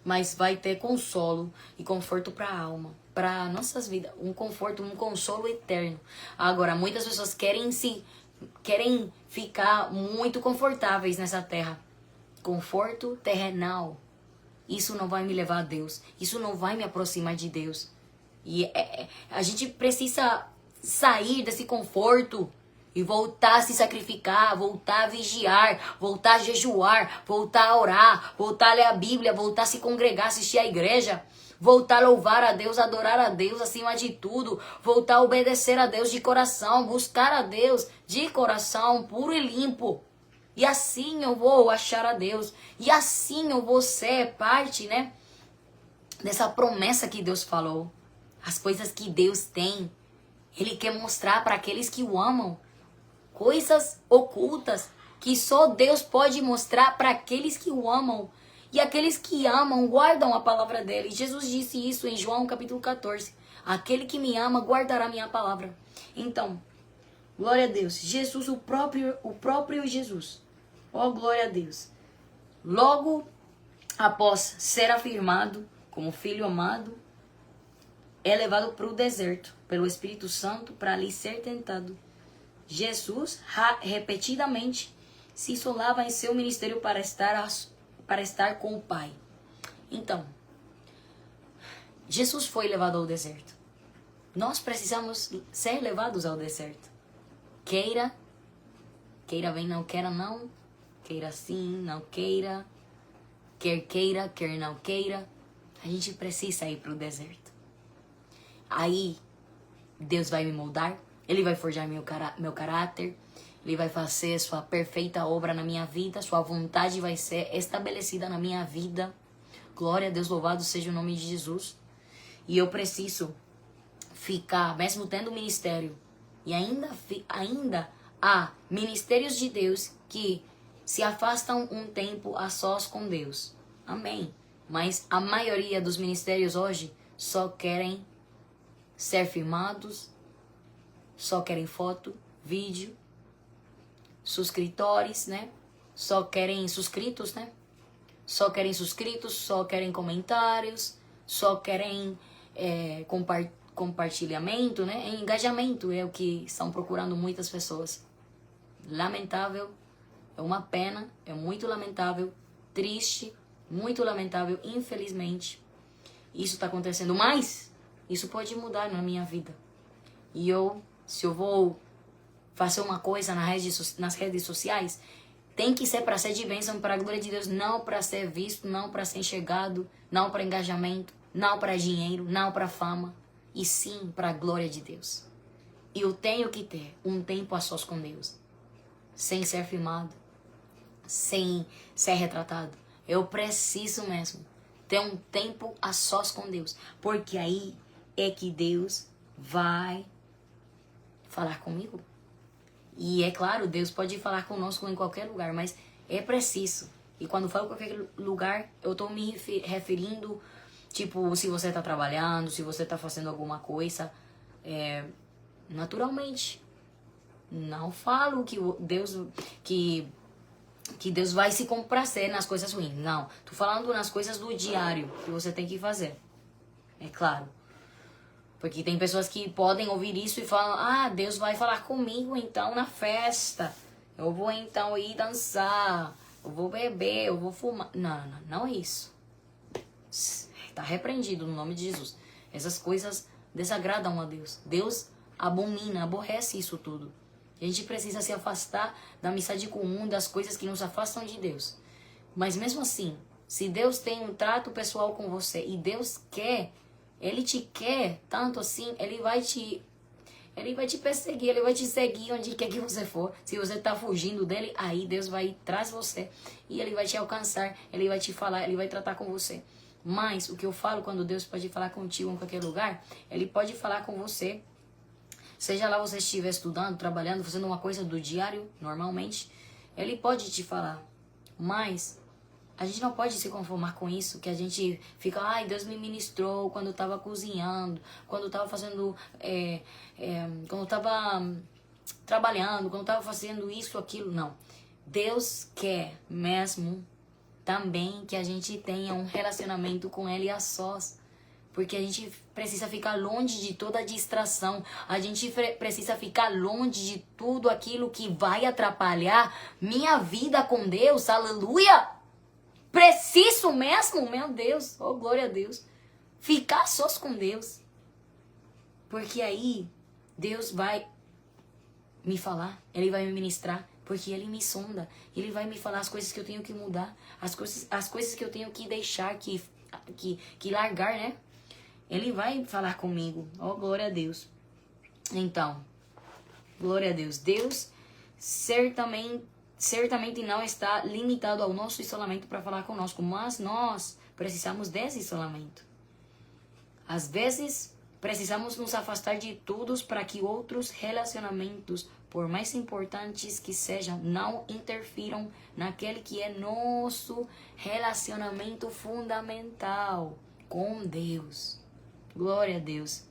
Mas vai ter consolo e conforto para a alma, para nossas vidas, um conforto, um consolo eterno. Agora, muitas pessoas querem ficar muito confortáveis nessa terra. Conforto terrenal. Isso não vai me levar a Deus. Isso não vai me aproximar de Deus. E a gente precisa sair desse conforto e voltar a se sacrificar, voltar a vigiar, voltar a jejuar, voltar a orar, voltar a ler a Bíblia, voltar a se congregar, assistir à igreja, voltar a louvar a Deus, adorar a Deus acima de tudo, voltar a obedecer a Deus de coração, buscar a Deus de coração puro e limpo. E assim eu vou achar a Deus. E assim eu vou ser parte, né, dessa promessa que Deus falou. As coisas que Deus tem. Ele quer mostrar para aqueles que o amam. Coisas ocultas que só Deus pode mostrar para aqueles que o amam. E aqueles que amam guardam a palavra dele. Jesus disse isso em João capítulo 14. Aquele que me ama guardará minha palavra. Então, glória a Deus. Jesus, o próprio Jesus. Oh, glória a Deus. Logo após ser afirmado como filho amado, é levado para o deserto pelo Espírito Santo para ali ser tentado. Jesus repetidamente se isolava em seu ministério para estar com o Pai. Então, Jesus foi levado ao deserto. Nós precisamos ser levados ao deserto. Queira bem, não queira não. Queira sim, não queira. Quer não queira. A gente precisa ir para o deserto. Aí, Deus vai me moldar. Ele vai forjar meu caráter. Ele vai fazer sua perfeita obra na minha vida. Sua vontade vai ser estabelecida na minha vida. Glória a Deus, louvado seja o nome de Jesus. E eu preciso ficar, mesmo tendo ministério. E ainda há ministérios de Deus que se afastam um tempo a sós com Deus. Amém. Mas a maioria dos ministérios hoje só querem ser firmados, só querem foto, vídeo, subscritores, né? Só querem inscritos, né? Só querem inscritos, só querem comentários, só querem compartilhamento, né? Engajamento é o que estão procurando muitas pessoas. Lamentável, é uma pena, é muito lamentável, triste, muito lamentável, infelizmente. Isso está acontecendo, mas isso pode mudar na minha vida. E se eu vou fazer uma coisa nas redes sociais, tem que ser para ser de bênção, para a glória de Deus, não para ser visto, não para ser enxergado, não para engajamento, não para dinheiro, não para fama, e sim para a glória de Deus. E eu tenho que ter um tempo a sós com Deus, sem ser filmado, sem ser retratado. Eu preciso mesmo ter um tempo a sós com Deus. Porque aí é que Deus vai falar comigo. E é claro, Deus pode falar conosco em qualquer lugar, mas é preciso. E quando falo qualquer lugar, eu tô me referindo, tipo, se você tá trabalhando, se você tá fazendo alguma coisa, naturalmente. Não falo que Deus vai se comprazer nas coisas ruins. Não. Tô falando nas coisas do diário que você tem que fazer. É claro. Porque tem pessoas que podem ouvir isso e falam: ah, Deus vai falar comigo então na festa. Eu vou então ir dançar. Eu vou beber, eu vou fumar. Não é isso. Está repreendido no nome de Jesus. Essas coisas desagradam a Deus. Deus abomina, aborrece isso tudo. A gente precisa se afastar da amizade comum, das coisas que nos afastam de Deus. Mas mesmo assim, se Deus tem um trato pessoal com você e Deus quer, Ele te quer tanto assim, Ele vai te perseguir, Ele vai te seguir onde quer que você for. Se você está fugindo dele, aí Deus vai atrás de você e Ele vai te alcançar, Ele vai te falar, Ele vai tratar com você. Mas o que eu falo quando Deus pode falar contigo em qualquer lugar, Ele pode falar com você. Seja lá você estiver estudando, trabalhando, fazendo uma coisa do diário, normalmente, Ele pode te falar. Mas a gente não pode se conformar com isso, que a gente fica: ai, Deus me ministrou quando eu estava cozinhando, quando eu estava fazendo, quando eu estava trabalhando, quando eu estava fazendo isso, aquilo. Não. Deus quer mesmo também que a gente tenha um relacionamento com Ele a sós. Porque a gente precisa ficar longe de toda distração. A gente precisa ficar longe de tudo aquilo que vai atrapalhar minha vida com Deus. Aleluia! Preciso mesmo, meu Deus. Oh, glória a Deus. Ficar sós com Deus. Porque aí Deus vai me falar. Ele vai me ministrar. Porque Ele me sonda. Ele vai me falar as coisas que eu tenho que mudar. As coisas que eu tenho que deixar, que largar, né? Ele vai falar comigo. Oh, glória a Deus. Então, glória a Deus. Deus certamente não está limitado ao nosso isolamento para falar conosco, mas nós precisamos desse isolamento. Às vezes, precisamos nos afastar de todos para que outros relacionamentos, por mais importantes que sejam, não interfiram naquele que é nosso relacionamento fundamental com Deus. Glória a Deus.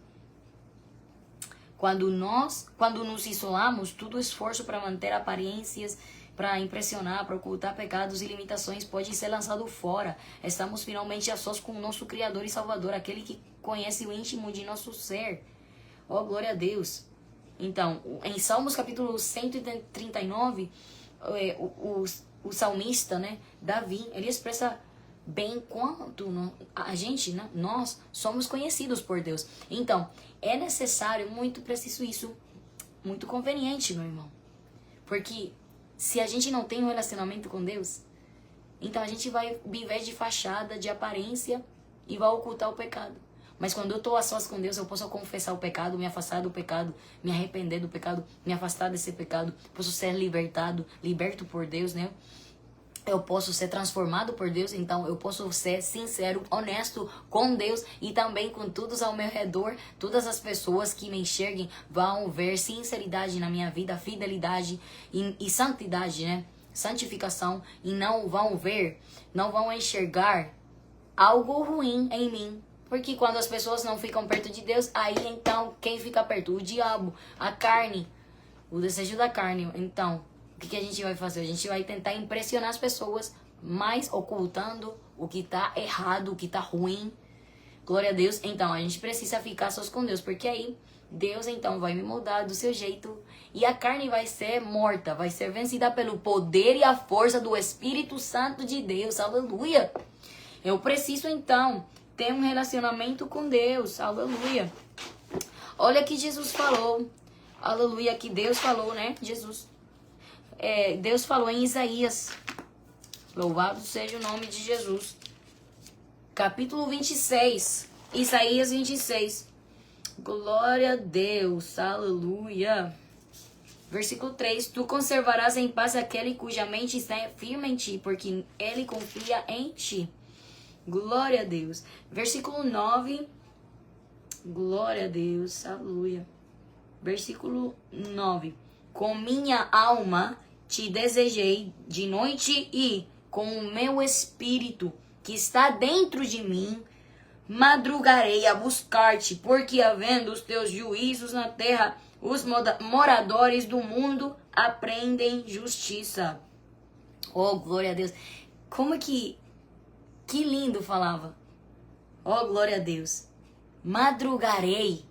Quando nos isolamos, todo esforço para manter aparências, para impressionar, para ocultar pecados e limitações pode ser lançado fora. Estamos finalmente a sós com o nosso Criador e Salvador, aquele que conhece o íntimo de nosso ser. Oh, glória a Deus. Então, em Salmos capítulo 139, o salmista, né, Davi, ele expressa bem quanto a gente, né, nós somos conhecidos por Deus. Então, é necessário, muito preciso isso, muito conveniente, meu irmão. Porque se a gente não tem um relacionamento com Deus, então a gente vai viver de fachada, de aparência e vai ocultar o pecado. Mas quando eu estou a sós com Deus, eu posso confessar o pecado, me afastar do pecado, me arrepender do pecado, me afastar desse pecado, posso ser liberto por Deus, né? Eu posso ser transformado por Deus, então eu posso ser sincero, honesto com Deus e também com todos ao meu redor. Todas as pessoas que me enxerguem vão ver sinceridade na minha vida, fidelidade e santidade, né? Santificação, e não vão enxergar algo ruim em mim. Porque quando as pessoas não ficam perto de Deus, aí então quem fica perto? O diabo, a carne, o desejo da carne. Então, o que a gente vai fazer? A gente vai tentar impressionar as pessoas, mas ocultando o que tá errado, o que tá ruim. Glória a Deus. Então, a gente precisa ficar sós com Deus, porque aí Deus então vai me mudar do seu jeito e a carne vai ser morta, vai ser vencida pelo poder e a força do Espírito Santo de Deus. Aleluia. Eu preciso então ter um relacionamento com Deus. Aleluia. Olha que Jesus falou. Aleluia, que Deus falou, né? Deus falou em Isaías. Louvado seja o nome de Jesus. Capítulo 26. Isaías 26. Glória a Deus. Aleluia. Versículo 3. Tu conservarás em paz aquele cuja mente está firme em ti, porque ele confia em ti. Glória a Deus. Versículo 9. Glória a Deus. Aleluia. Versículo 9. Com minha alma te desejei de noite e com o meu espírito que está dentro de mim, madrugarei a buscar-te, porque havendo os teus juízos na terra, os moradores do mundo aprendem justiça. Oh, glória a Deus. Como que lindo falava. Oh, glória a Deus. Madrugarei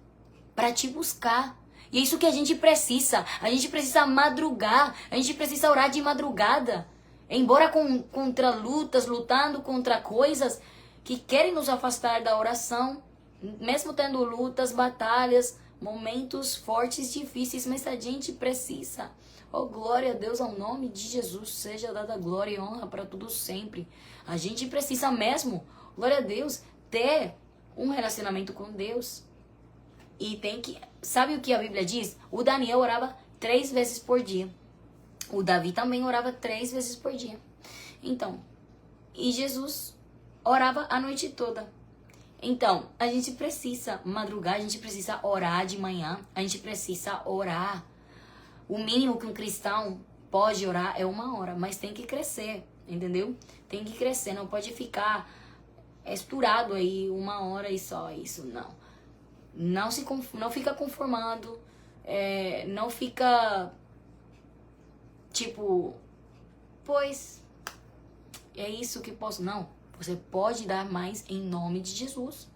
para te buscar. E é isso que a gente precisa. A gente precisa madrugar. A gente precisa orar de madrugada. Embora contra lutas, lutando contra coisas que querem nos afastar da oração, mesmo tendo lutas, batalhas, momentos fortes, difíceis, mas a gente precisa. Oh, glória a Deus, ao nome de Jesus, seja dada glória e honra para tudo sempre. A gente precisa mesmo, glória a Deus, ter um relacionamento com Deus. E tem que... Sabe o que a Bíblia diz? O Daniel orava 3 vezes por dia. O Davi também orava 3 vezes por dia. Então, e Jesus orava a noite toda. Então, a gente precisa madrugar, a gente precisa orar de manhã, a gente precisa orar. O mínimo que um cristão pode orar é 1 hora, mas tem que crescer, entendeu? Tem que crescer, não pode ficar esturado aí 1 hora e só isso, não. Não fica conformado, não fica tipo, pois é isso que posso. Não, você pode dar mais em nome de Jesus.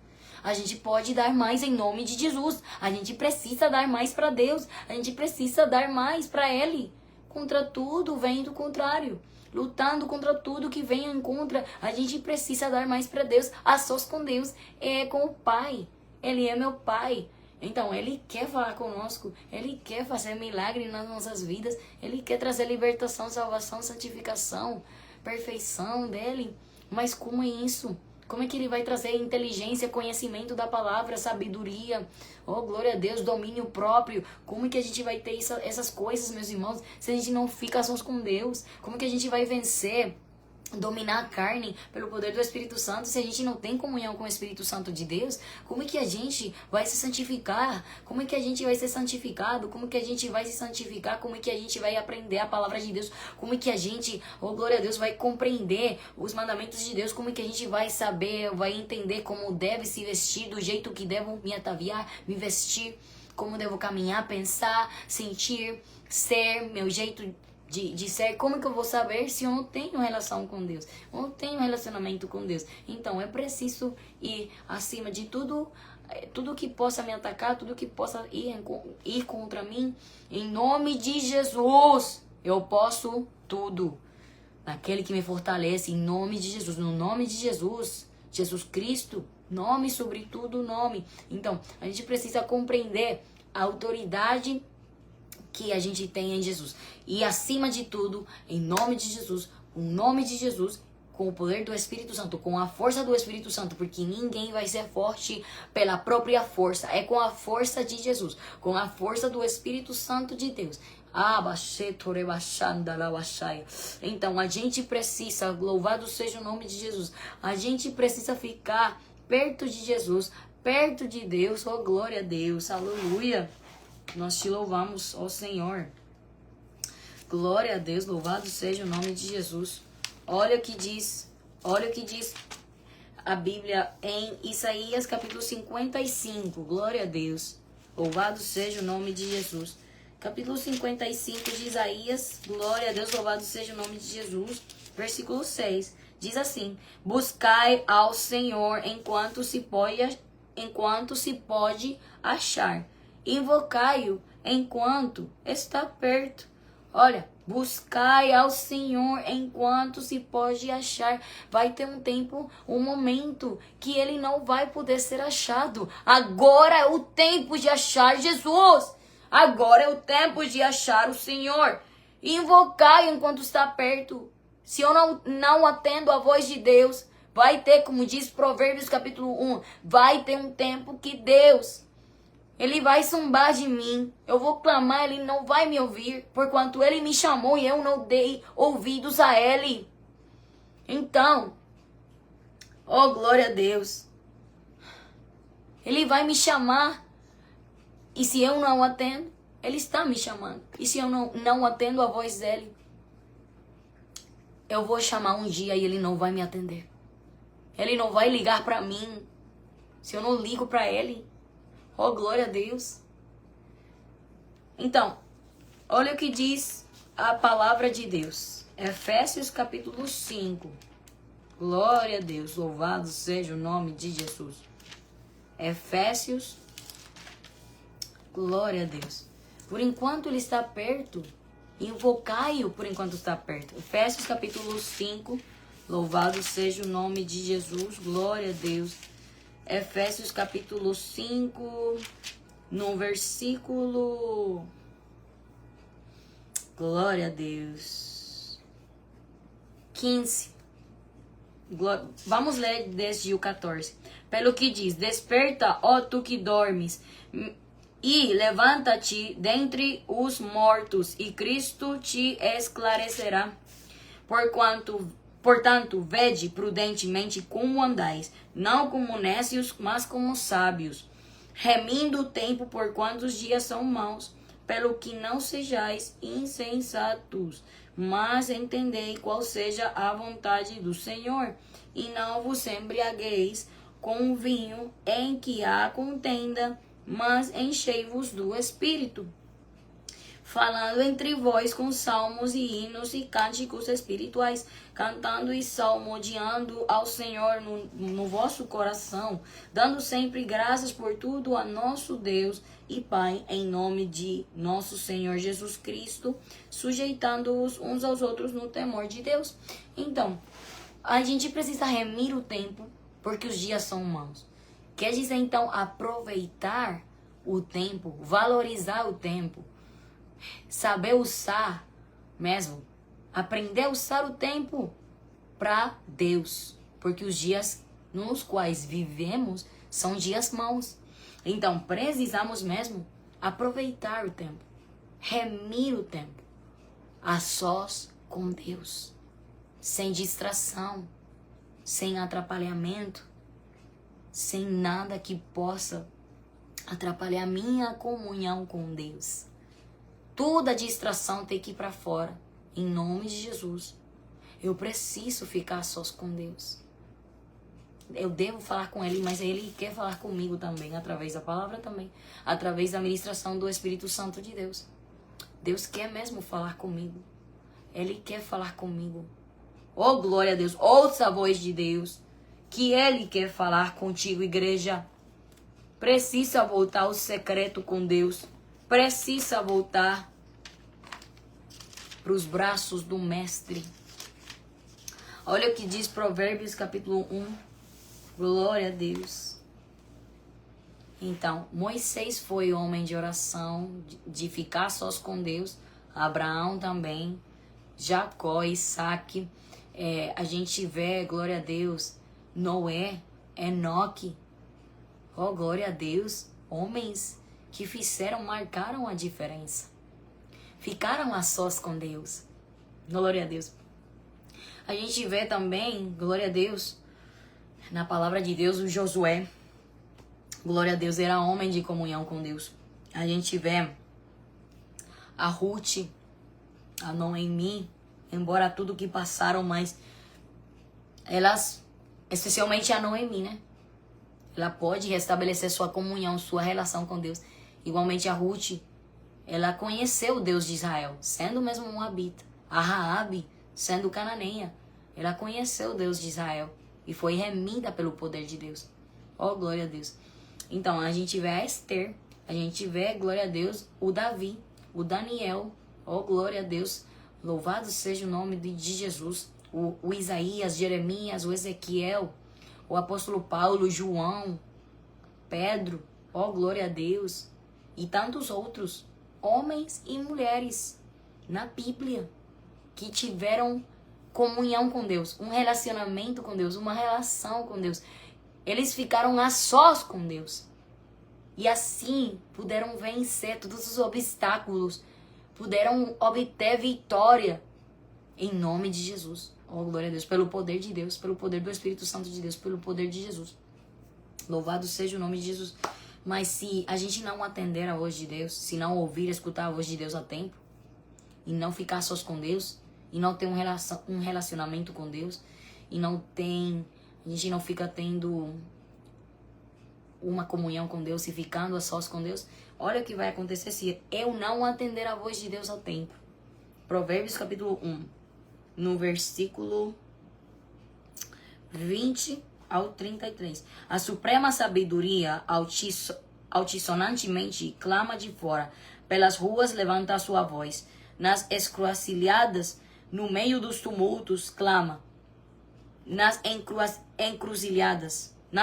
A gente pode dar mais em nome de Jesus. A gente precisa dar mais para Deus. A gente precisa dar mais para Ele. Contra tudo vem do contrário. Lutando contra tudo que vem em contra. A gente precisa dar mais para Deus. A sós com Deus é com o Pai. Ele é meu Pai. Então, Ele quer falar conosco. Ele quer fazer milagre nas nossas vidas. Ele quer trazer libertação, salvação, santificação, perfeição dEle. Mas como é isso? Como é que Ele vai trazer inteligência, conhecimento da palavra, sabedoria? Oh, glória a Deus, domínio próprio. Como é que a gente vai ter essas coisas, meus irmãos, se a gente não fica sós com Deus? Como é que a gente vai vencer, dominar a carne pelo poder do Espírito Santo, se a gente não tem comunhão com o Espírito Santo de Deus? Como é que a gente vai se santificar? Como é que a gente vai ser santificado? Como é que a gente vai se santificar? Como é que a gente vai aprender a palavra de Deus? Como é que a gente, oh glória a Deus, vai compreender os mandamentos de Deus? Como é que a gente vai saber, vai entender como deve se vestir, do jeito que devo me ataviar, me vestir, como devo caminhar, pensar, sentir, ser, meu jeito de ser? Como que eu vou saber se eu não tenho relação com Deus? Eu não tenho relacionamento com Deus. Então, é preciso ir acima de tudo, tudo que possa me atacar, tudo que possa ir contra mim. Em nome de Jesus, eu posso tudo. Aquele que me fortalece, em nome de Jesus, no nome de Jesus, Jesus Cristo, nome sobre tudo nome. Então, a gente precisa compreender a autoridade que a gente tem em Jesus. E acima de tudo, em nome de Jesus, o nome de Jesus, com o poder do Espírito Santo, com a força do Espírito Santo, porque ninguém vai ser forte pela própria força. É com a força de Jesus, com a força do Espírito Santo de Deus. Então a gente precisa, louvado seja o nome de Jesus, a gente precisa ficar perto de Jesus, perto de Deus. Oh, glória a Deus, aleluia. Nós te louvamos, ó Senhor. Glória a Deus, louvado seja o nome de Jesus. Olha o que diz a Bíblia em Isaías capítulo 55. Glória a Deus. Louvado seja o nome de Jesus. Capítulo 55 de Isaías. Glória a Deus, louvado seja o nome de Jesus. Versículo 6. Diz assim: buscai ao Senhor enquanto se pode achar. Invocai-o enquanto está perto. Olha, buscai ao Senhor enquanto se pode achar. Vai ter um tempo, um momento que ele não vai poder ser achado. Agora é o tempo de achar Jesus. Agora é o tempo de achar o Senhor. Invocai enquanto está perto. Se eu não atendo a voz de Deus, vai ter, como diz Provérbios capítulo 1, vai ter um tempo que Deus, Ele vai zombar de mim. Eu vou clamar, ele não vai me ouvir, porquanto ele me chamou e eu não dei ouvidos a ele. Então, oh glória a Deus, ele vai me chamar. E se eu não atendo, ele está me chamando. E se eu não atendo a voz dele, eu vou chamar um dia e ele não vai me atender. Ele não vai ligar para mim se eu não ligo para ele. Oh, glória a Deus. Então, olha o que diz a palavra de Deus. Efésios capítulo 5. Glória a Deus. Louvado seja o nome de Jesus. Efésios. Glória a Deus. Por enquanto ele está perto, invocai-o por enquanto está perto. Efésios capítulo 5. Louvado seja o nome de Jesus. Glória a Deus. Efésios capítulo 5, no versículo... Glória a Deus. 15. Vamos ler desde o 14. Pelo que diz: desperta, ó tu que dormes, e levanta-te dentre os mortos, e Cristo te esclarecerá. Portanto, vede prudentemente como andais, não como nécios, mas como sábios, remindo o tempo, porquanto os dias são maus. Pelo que não sejais insensatos, mas entendei qual seja a vontade do Senhor, e não vos embriagueis com vinho em que há contenda, mas enchei-vos do Espírito, falando entre vós com salmos e hinos e cânticos espirituais, cantando e salmodiando ao Senhor no vosso coração, dando sempre graças por tudo a nosso Deus e Pai, em nome de nosso Senhor Jesus Cristo, sujeitando-os uns aos outros no temor de Deus. Então, a gente precisa remir o tempo, porque os dias são maus. Quer dizer, então, aproveitar o tempo, valorizar o tempo, saber usar mesmo, aprender a usar o tempo para Deus, porque os dias nos quais vivemos são dias maus. Então precisamos mesmo aproveitar o tempo, remir o tempo, a sós com Deus, sem distração, sem atrapalhamento, sem nada que possa atrapalhar minha comunhão com Deus. Toda distração tem que ir para fora. Em nome de Jesus. Eu preciso ficar a sós com Deus. Eu devo falar com Ele, mas Ele quer falar comigo também, através da palavra também. Através da ministração do Espírito Santo de Deus. Deus quer mesmo falar comigo. Ele quer falar comigo. Oh, glória a Deus. Ouça a voz de Deus. Que Ele quer falar contigo, igreja. Precisa voltar ao secreto com Deus. Precisa voltar para os braços do Mestre. Olha o que diz Provérbios capítulo 1. Glória a Deus. Então, Moisés foi homem de oração, de ficar sós com Deus. Abraão também. Jacó, Isaac. A gente vê, glória a Deus, Noé, Enoque. Oh, glória a Deus. Homens que marcaram a diferença. Ficaram a sós com Deus. Glória a Deus. A gente vê também, glória a Deus, na palavra de Deus, o Josué. Glória a Deus, era homem de comunhão com Deus. A gente vê a Ruth, a Noemi, embora tudo que passaram, mas elas, especialmente a Noemi, né? Ela pode restabelecer sua comunhão, sua relação com Deus. Igualmente a Ruth, ela conheceu o Deus de Israel, sendo mesmo um moabita. A Raabe, sendo cananeia, ela conheceu o Deus de Israel e foi remida pelo poder de Deus. Oh, glória a Deus. Então, a gente vê a Esther, a gente vê, glória a Deus, o Davi, o Daniel. Oh, glória a Deus. Louvado seja o nome de Jesus. O Isaías, Jeremias, o Ezequiel, o apóstolo Paulo, João, Pedro. Oh, glória a Deus. E tantos outros homens e mulheres na Bíblia que tiveram comunhão com Deus, um relacionamento com Deus, uma relação com Deus. Eles ficaram a sós com Deus. E assim puderam vencer todos os obstáculos, puderam obter vitória em nome de Jesus. Oh, glória a Deus, pelo poder de Deus, pelo poder do Espírito Santo de Deus, pelo poder de Jesus. Louvado seja o nome de Jesus. Mas se a gente não atender a voz de Deus, se não ouvir, escutar a voz de Deus a tempo, e não ficar sós com Deus, e não ter um relacionamento com Deus, e a gente não fica tendo uma comunhão com Deus e ficando a sós com Deus, olha o que vai acontecer se eu não atender a voz de Deus a tempo. Provérbios capítulo 1, no versículo 20 ao 33. A suprema sabedoria altissonantemente clama de fora, pelas ruas levanta a sua voz, nas encruzilhadas, no meio dos tumultos, clama, nas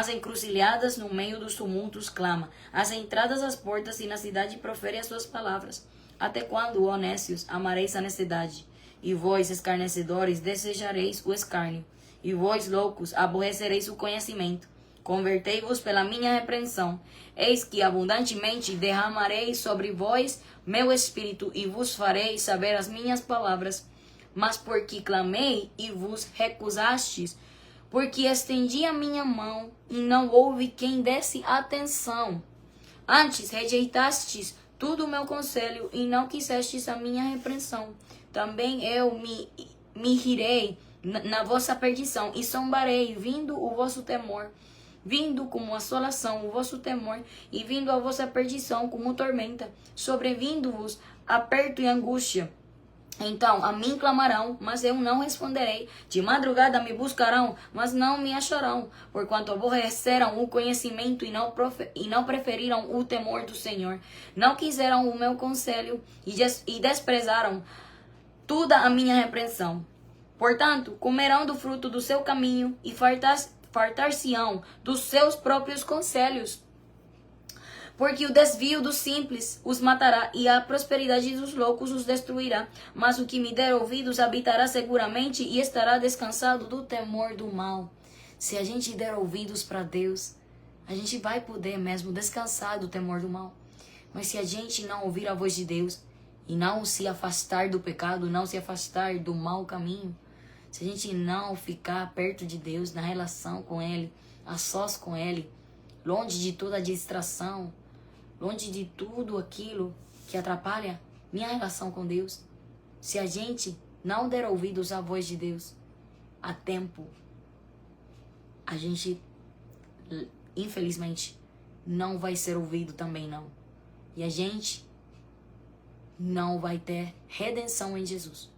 encruzilhadas, no meio dos tumultos, clama. Às entradas das portas e na cidade profere as suas palavras. Até quando, ó nécios, amareis a necessidade? E vós, escarnecedores, desejareis o escárnio. E vós, loucos, aborrecereis o conhecimento. Convertei-vos pela minha repreensão. Eis que abundantemente derramarei sobre vós meu espírito e vos farei saber as minhas palavras. Mas porque clamei e vos recusastes, porque estendi a minha mão e não houve quem desse atenção. Antes rejeitastes tudo o meu conselho e não quisestes a minha repreensão. Também eu me rirei na vossa perdição e zombarei, vindo o vosso temor, vindo como assolação o vosso temor, e vindo a vossa perdição como tormenta, sobrevindo-vos aperto e angústia. Então a mim clamarão, mas eu não responderei. De madrugada me buscarão, mas não me acharão, porquanto aborreceram o conhecimento e não preferiram o temor do Senhor. Não quiseram o meu conselho e desprezaram toda a minha repreensão. Portanto, comerão do fruto do seu caminho e fartar-se-ão dos seus próprios conselhos. Porque o desvio dos simples os matará e a prosperidade dos loucos os destruirá. Mas o que me der ouvidos habitará seguramente e estará descansado do temor do mal. Se a gente der ouvidos para Deus, a gente vai poder mesmo descansar do temor do mal. Mas se a gente não ouvir a voz de Deus e não se afastar do pecado, não se afastar do mau caminho, se a gente não ficar perto de Deus, na relação com Ele, a sós com Ele, longe de toda a distração, longe de tudo aquilo que atrapalha minha relação com Deus, se a gente não der ouvidos à voz de Deus a tempo, a gente, infelizmente, não vai ser ouvido também não. E a gente não vai ter redenção em Jesus.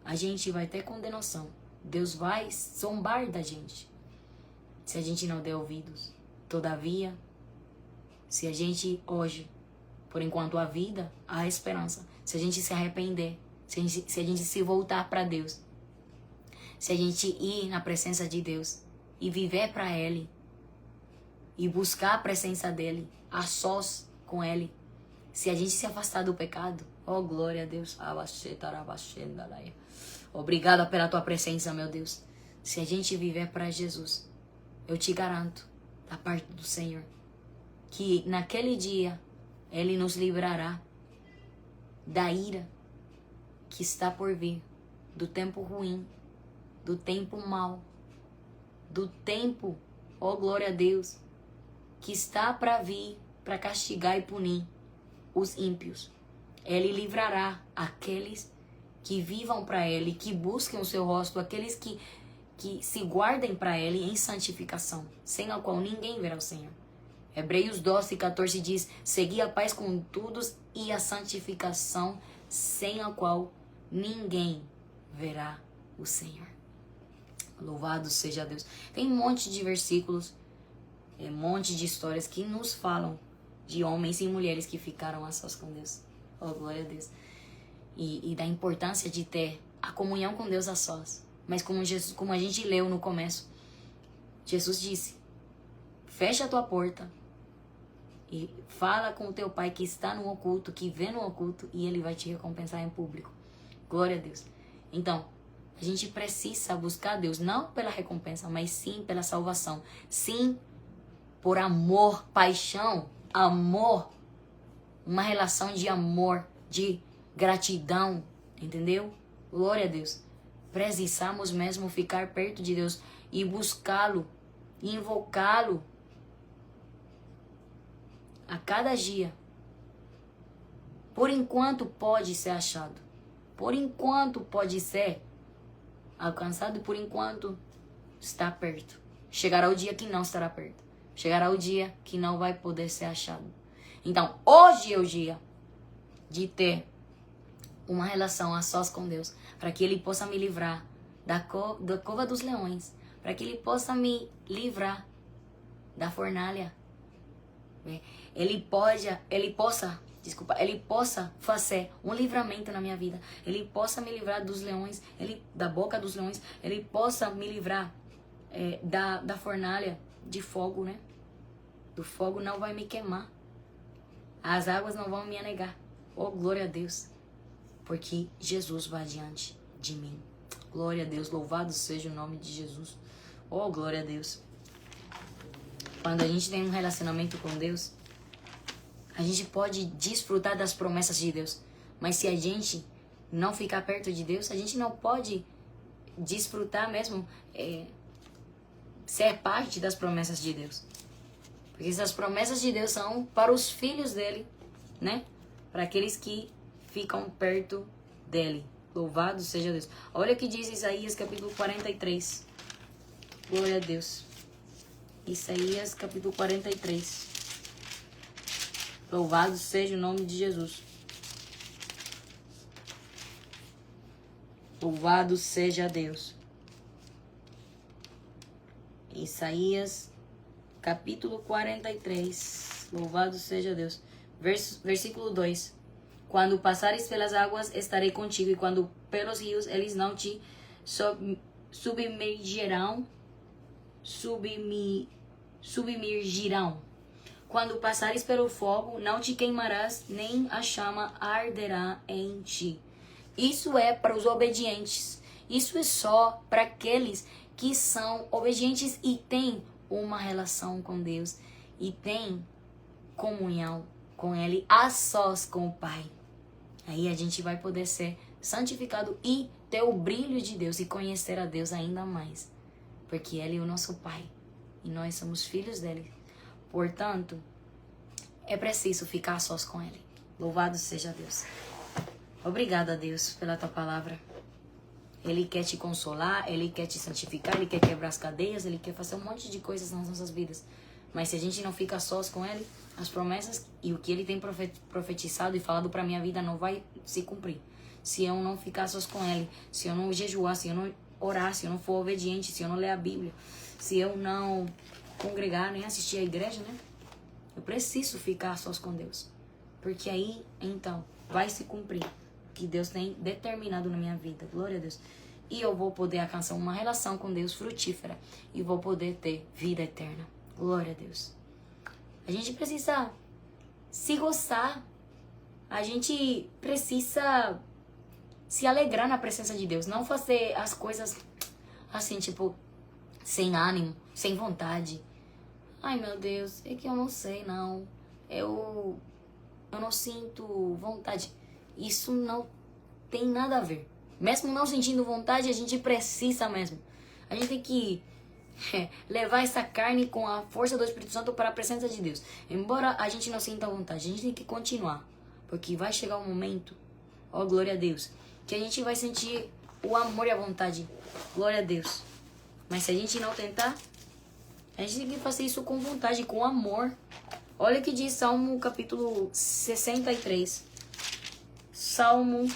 A gente vai ter condenação. Deus vai zombar da gente se a gente não der ouvidos. Todavia, se a gente hoje, por enquanto há vida, há esperança. Se a gente se arrepender, se a gente se voltar para Deus, se a gente ir na presença de Deus e viver para Ele e buscar a presença dEle, a sós com Ele, se a gente se afastar do pecado, oh glória a Deus, obrigada pela tua presença, meu Deus. Se a gente viver para Jesus, eu te garanto, da parte do Senhor, que naquele dia Ele nos livrará da ira que está por vir, do tempo ruim, do tempo mau, do tempo, oh glória a Deus, que está para vir, para castigar e punir os ímpios. Ele livrará aqueles que vivam para Ele, que busquem o seu rosto, aqueles que se guardem para Ele em santificação, sem a qual ninguém verá o Senhor. Hebreus 12:14 diz: segui a paz com todos e a santificação, sem a qual ninguém verá o Senhor. Louvado seja Deus. Tem um monte de versículos, um monte de histórias que nos falam de homens e mulheres que ficaram a sós com Deus. Oh, glória a Deus. E da importância de ter a comunhão com Deus a sós. Mas como a gente leu no começo, Jesus disse: fecha a tua porta e fala com o teu pai que está no oculto, que vê no oculto, e ele vai te recompensar em público. Glória a Deus. Então, a gente precisa buscar Deus, não pela recompensa, mas sim pela salvação. Sim, por amor, paixão amor, uma relação de amor, de gratidão, entendeu? Glória a Deus. Precisamos mesmo ficar perto de Deus e buscá-lo, invocá-lo a cada dia. Por enquanto pode ser achado. Por enquanto pode ser alcançado. Por enquanto está perto. Chegará o dia que não estará perto. Chegará o dia que não vai poder ser achado. Então, hoje é o dia de ter uma relação a sós com Deus. Para que Ele possa me livrar da cova dos leões. Para que Ele possa me livrar da fornalha. Ele possa fazer um livramento na minha vida. Ele possa me livrar dos leões, da boca dos leões. Ele possa me livrar da fornalha de fogo, né? Do fogo não vai me queimar. As águas não vão me anegar. Oh, glória a Deus. Porque Jesus vai diante de mim. Glória a Deus. Louvado seja o nome de Jesus. Oh, glória a Deus. Quando a gente tem um relacionamento com Deus, a gente pode desfrutar das promessas de Deus. Mas se a gente não ficar perto de Deus, a gente não pode desfrutar mesmo, ser parte das promessas de Deus. Porque essas promessas de Deus são para os filhos dele, né? Para aqueles que ficam perto dele. Louvado seja Deus. Olha o que diz Isaías capítulo 43. Glória a Deus. Isaías capítulo 43. Louvado seja o nome de Jesus. Louvado seja Deus. Isaías capítulo 43. Louvado seja Deus. Versículo 2. Quando passares pelas águas, estarei contigo, e quando pelos rios, eles não te submergirão. Quando passares pelo fogo, não te queimarás, nem a chama arderá em ti. Isso é para os obedientes. Isso é só para aqueles que são obedientes e têm uma relação com Deus e têm comunhão com Ele, a sós com o Pai. Aí a gente vai poder ser santificado e ter o brilho de Deus e conhecer a Deus ainda mais. Porque Ele é o nosso Pai e nós somos filhos dele. Portanto, é preciso ficar sós com Ele. Louvado seja Deus. Obrigada, Deus, pela tua palavra. Ele quer te consolar, Ele quer te santificar, Ele quer quebrar as cadeias, Ele quer fazer um monte de coisas nas nossas vidas. Mas se a gente não fica sós com Ele, as promessas e o que Ele tem profetizado e falado para minha vida não vai se cumprir. Se eu não ficar sós com Ele, se eu não jejuar, se eu não orar, se eu não for obediente, se eu não ler a Bíblia, se eu não congregar, nem assistir à igreja, né? Eu preciso ficar sós com Deus. Porque aí, então, vai se cumprir o que Deus tem determinado na minha vida. Glória a Deus. E eu vou poder alcançar uma relação com Deus frutífera. E vou poder ter vida eterna. Glória a Deus. A gente precisa se gostar. A gente precisa se alegrar na presença de Deus. Não fazer as coisas assim, tipo, sem ânimo, sem vontade. Ai, meu Deus, é que eu não sei, não. Eu não sinto vontade. Isso não tem nada a ver. Mesmo não sentindo vontade, a gente precisa mesmo. A gente tem que levar essa carne com a força do Espírito Santo para a presença de Deus. Embora a gente não sinta vontade, a gente tem que continuar. Porque vai chegar um momento, ó glória a Deus, que a gente vai sentir o amor e a vontade. Glória a Deus. Mas se a gente não tentar, a gente tem que fazer isso com vontade, com amor. Olha o que diz Salmo capítulo 63. Salmo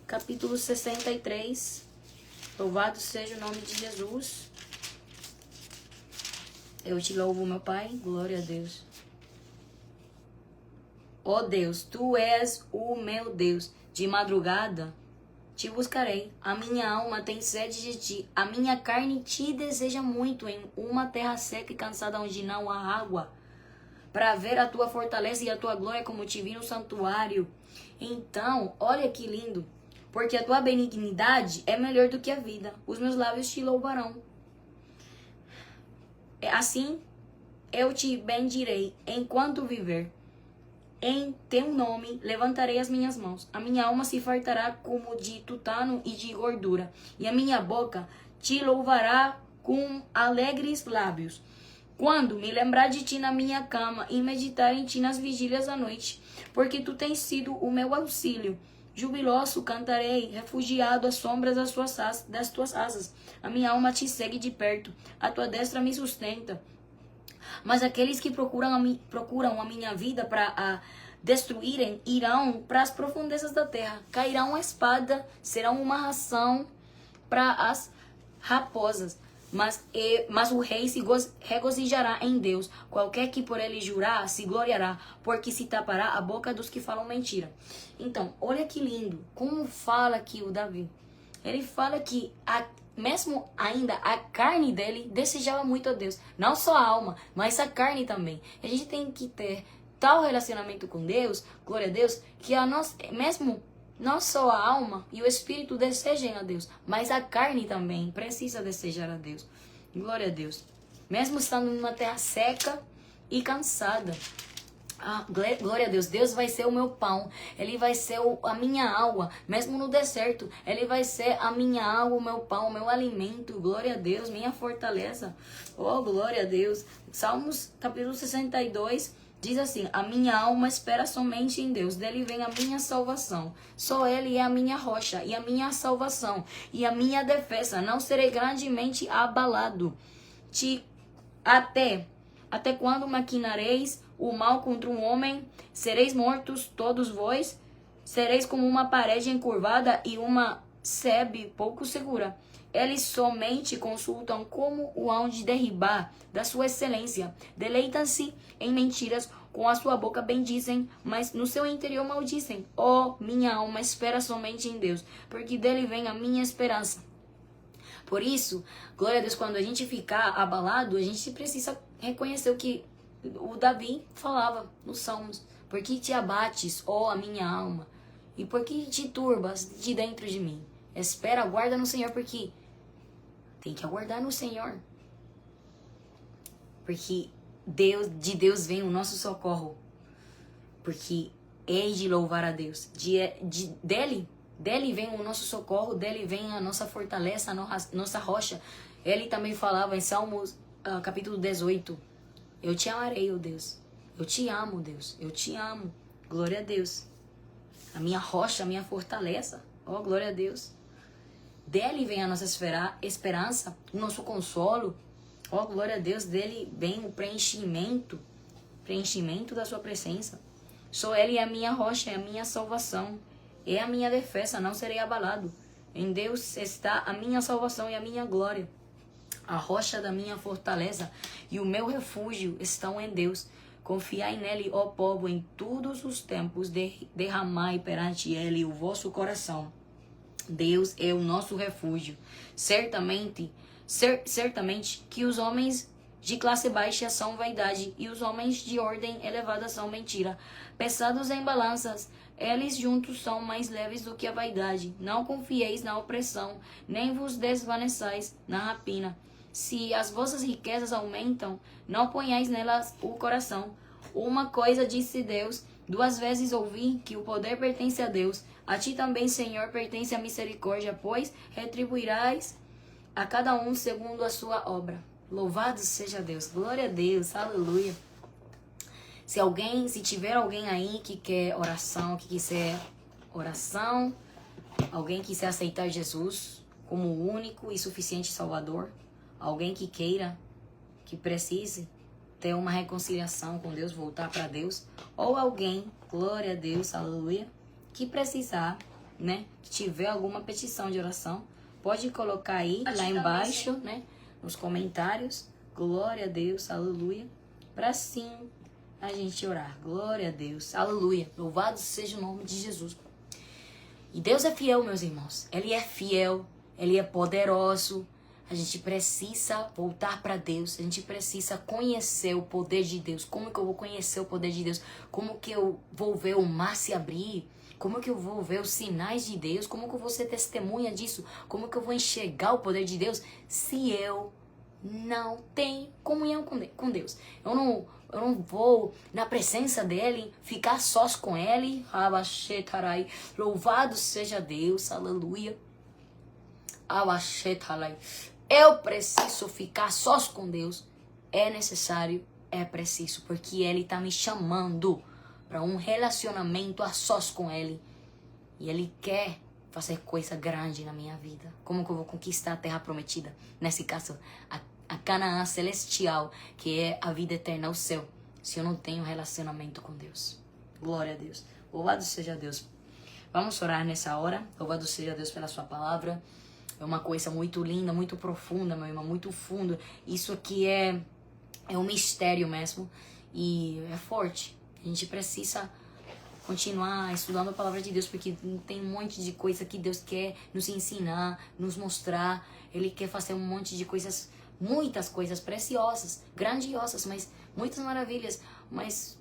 capítulo 63. Louvado seja o nome de Jesus. Eu te louvo, meu Pai. Glória a Deus. Ó Deus, Tu és o meu Deus. De madrugada te buscarei. A minha alma tem sede de Ti. A minha carne Te deseja muito em uma terra seca e cansada onde não há água. Para ver a Tua fortaleza e a Tua glória como Te vi no santuário. Então, olha que lindo. Porque a Tua benignidade é melhor do que a vida. Os meus lábios Te louvarão. Assim eu te bendirei enquanto viver. Em teu nome levantarei as minhas mãos. A minha alma se fartará como de tutano e de gordura, e a minha boca te louvará com alegres lábios. Quando me lembrar de ti na minha cama e meditar em ti nas vigílias da noite, porque tu tens sido o meu auxílio. Jubiloso cantarei, refugiado às sombras das tuas asas. A minha alma te segue de perto, a tua destra me sustenta. Mas aqueles que procuram a minha vida para a destruírem irão para as profundezas da terra. Cairão a espada, serão uma ração para as raposas. Mas o rei se regozijará em Deus. Qualquer que por ele jurar se gloriará, porque se tapará a boca dos que falam mentira. Então, olha que lindo. Como fala aqui o Davi. Ele fala que mesmo ainda a carne dele desejava muito a Deus. Não só a alma, mas a carne também. A gente tem que ter tal relacionamento com Deus, glória a Deus, que mesmo não só a alma e o espírito desejem a Deus, mas a carne também precisa desejar a Deus. Glória a Deus. Mesmo estando numa terra seca e cansada. Glória a Deus, Deus vai ser o meu pão, Ele vai ser a minha alma, mesmo no deserto, Ele vai ser a minha alma, o meu pão, o meu alimento, glória a Deus, minha fortaleza, oh glória a Deus. Salmos capítulo 62 diz assim: a minha alma espera somente em Deus, dele vem a minha salvação, só Ele é a minha rocha e a minha salvação e a minha defesa, não serei grandemente abalado. Até quando maquinareis o mal contra um homem? Sereis mortos todos vós? Sereis como uma parede encurvada e uma sebe pouco segura. Eles somente consultam como o hão de derribar da sua excelência. Deleitam-se em mentiras, com a sua boca bendizem, mas no seu interior maldizem. Oh, minha alma espera somente em Deus, porque dele vem a minha esperança. Por isso, glória a Deus, quando a gente ficar abalado, a gente precisa reconhecer o que o Davi falava nos Salmos. Por que te abates, ó a minha alma? E por que te turbas de dentro de mim? Espera, aguarda no Senhor, porque tem que aguardar no Senhor. Porque de Deus vem o nosso socorro. Porque hei de louvar a Deus. Dele vem o nosso socorro, dele vem a nossa fortaleza, a nossa rocha. Ele também falava em Salmos capítulo 18. Eu te amarei, ó Deus. Eu te amo, Deus. Eu te amo. Glória a Deus. A minha rocha, a minha fortaleza. Oh, glória a Deus. Dele vem a nossa esperança, o nosso consolo. Oh, glória a Deus. Dele vem o preenchimento da sua presença. Só Ele é a minha rocha, é a minha salvação. É a minha defesa, não serei abalado. Em Deus está a minha salvação e a minha glória. A rocha da minha fortaleza e o meu refúgio estão em Deus. Confiai nele, ó povo, em todos os tempos, derramai perante ele o vosso coração. Deus é o nosso refúgio. Certamente que os homens de classe baixa são vaidade, e os homens de ordem elevada são mentira. Pesados em balanças, eles juntos são mais leves do que a vaidade. Não confieis na opressão, nem vos desvaneçais na rapina. Se as vossas riquezas aumentam, não ponhais nelas o coração. Uma coisa disse Deus, 2 vezes ouvi que o poder pertence a Deus. A ti também, Senhor, pertence a misericórdia, pois retribuirás a cada um segundo a sua obra. Louvado seja Deus. Glória a Deus. Aleluia. Se tiver alguém aí que quer oração, que quiser oração, alguém que quiser aceitar Jesus como o único e suficiente Salvador, alguém que queira, que precise ter uma reconciliação com Deus, voltar para Deus, ou alguém, glória a Deus, aleluia, que precisar, né, que tiver alguma petição de oração, pode colocar aí, lá embaixo, né, nos comentários, glória a Deus, aleluia, para sim a gente orar, glória a Deus, aleluia, louvado seja o nome de Jesus. E Deus é fiel, meus irmãos, Ele é fiel, Ele é poderoso. A gente precisa voltar para Deus. A gente precisa conhecer o poder de Deus. Como que eu vou conhecer o poder de Deus? Como que eu vou ver o mar se abrir? Como que eu vou ver os sinais de Deus? Como que eu vou ser testemunha disso? Como que eu vou enxergar o poder de Deus? Se eu não tem comunhão com Deus. Eu não vou na presença dele, ficar sós com ele. Louvado seja Deus, aleluia. Eu preciso ficar sós com Deus. É necessário, é preciso, porque ele está me chamando para um relacionamento a sós com ele. E ele quer fazer coisa grande na minha vida. Como que eu vou conquistar a terra prometida? Nesse caso, a Canaã celestial, que é a vida eterna, o céu, se eu não tenho relacionamento com Deus. Glória a Deus. Louvado seja Deus. Vamos orar nessa hora. Louvado seja Deus pela sua palavra. É uma coisa muito linda, muito profunda, meu irmão, muito fundo. Isso aqui é um mistério mesmo. E é forte. A gente precisa continuar estudando a palavra de Deus, porque tem um monte de coisa que Deus quer nos ensinar, nos mostrar. Ele quer fazer um monte de coisas, muitas coisas preciosas, grandiosas, mas muitas maravilhas. Mas,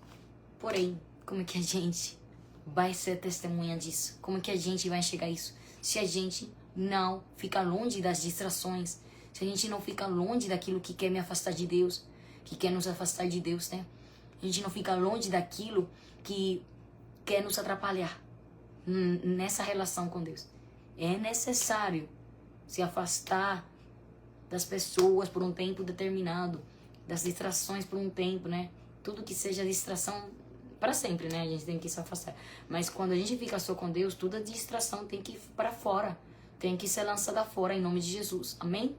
porém, como é que a gente vai ser testemunha disso? Como é que a gente vai chegar a isso? Se a gente não ficar longe das distrações, se a gente não ficar longe daquilo que quer me afastar de Deus, que quer nos afastar de Deus, né? A gente não fica longe daquilo que quer nos atrapalhar nessa relação com Deus. É necessário se afastar das pessoas por um tempo determinado, das distrações por um tempo, né? Tudo que seja distração para sempre, né? A gente tem que se afastar. Mas quando a gente fica só com Deus, toda distração tem que ir para fora. Tem que ser lançada fora em nome de Jesus. Amém?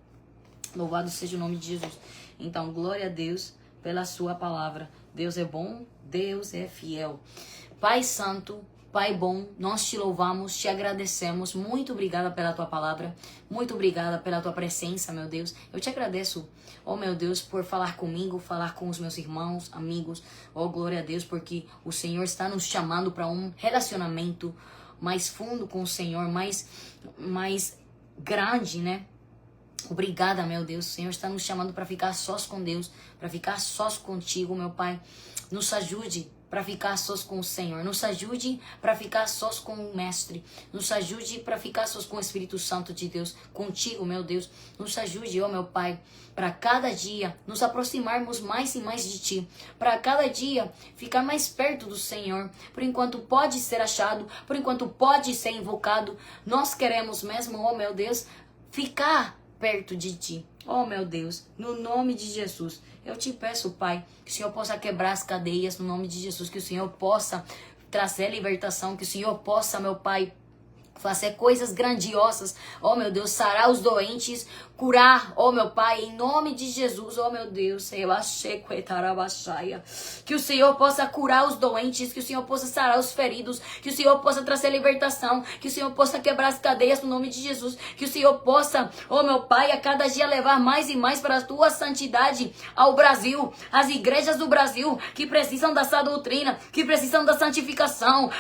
Louvado seja o nome de Jesus. Então, glória a Deus pela sua palavra. Deus é bom, Deus é fiel. Pai Santo, Pai bom, nós te louvamos, te agradecemos. Muito obrigada pela tua palavra. Muito obrigada pela tua presença, meu Deus. Eu te agradeço, oh meu Deus, por falar comigo, falar com os meus irmãos, amigos. Oh, glória a Deus, porque o Senhor está nos chamando para um relacionamento mais fundo com o Senhor, mais grande, né? Obrigada, meu Deus. O Senhor está nos chamando para ficar sós com Deus, para ficar sós contigo, meu Pai. Nos ajude para ficar sós com o Senhor. Nos ajude para ficar sós com o Mestre. Nos ajude para ficar sós com o Espírito Santo de Deus. Contigo, meu Deus. Nos ajude, ó meu Pai, para cada dia nos aproximarmos mais e mais de Ti. Para cada dia ficar mais perto do Senhor. Por enquanto pode ser achado, por enquanto pode ser invocado. Nós queremos mesmo, ó meu Deus, ficar perto de Ti. Oh, meu Deus, no nome de Jesus, eu te peço, Pai, que o Senhor possa quebrar as cadeias no nome de Jesus, que o Senhor possa trazer libertação, que o Senhor possa, meu Pai, fazer coisas grandiosas, oh meu Deus, sarar os doentes, curar, oh meu Pai, em nome de Jesus, oh meu Deus, que o Senhor possa curar os doentes, que o Senhor possa sarar os feridos, que o Senhor possa trazer libertação, que o Senhor possa quebrar as cadeias no nome de Jesus, que o Senhor possa, oh meu Pai, a cada dia levar mais e mais para a tua santidade ao Brasil, as igrejas do Brasil que precisam dessa doutrina, que precisam da santificação,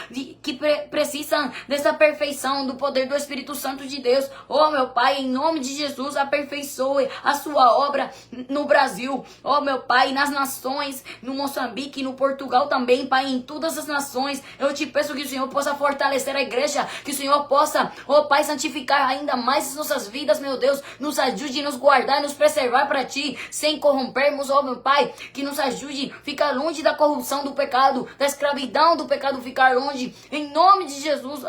que precisam dessa perfeição do poder do Espírito Santo de Deus. Oh meu Pai, em nome de Jesus, aperfeiçoe a sua obra no Brasil, oh meu Pai, nas nações, no Moçambique, no Portugal também, Pai, em todas as nações. Eu te peço que o Senhor possa fortalecer a igreja, que o Senhor possa, oh Pai, santificar ainda mais as nossas vidas, meu Deus, nos ajude a nos guardar, nos preservar para Ti, sem corrompermos, oh meu Pai, que nos ajude a ficar longe da corrupção do pecado, da escravidão do pecado, ficar longe, em nome de Jesus.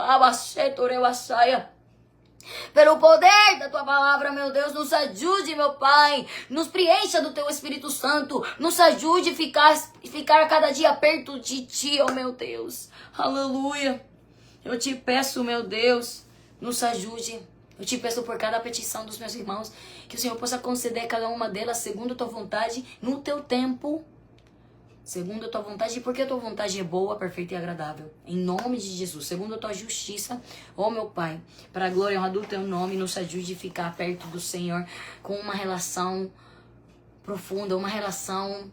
Pelo poder da tua palavra, meu Deus, nos ajude, meu Pai, nos preencha do teu Espírito Santo, nos ajude a ficar cada dia perto de Ti, oh meu Deus, aleluia. Eu te peço, meu Deus, nos ajude. Eu te peço por cada petição dos meus irmãos, que o Senhor possa conceder cada uma delas segundo a tua vontade, no teu tempo, segundo a tua vontade, porque a tua vontade é boa, perfeita e agradável. Em nome de Jesus, segundo a tua justiça, ó meu Pai, para a glória e honra do teu nome, nos ajude a ficar perto do Senhor com uma relação profunda, uma relação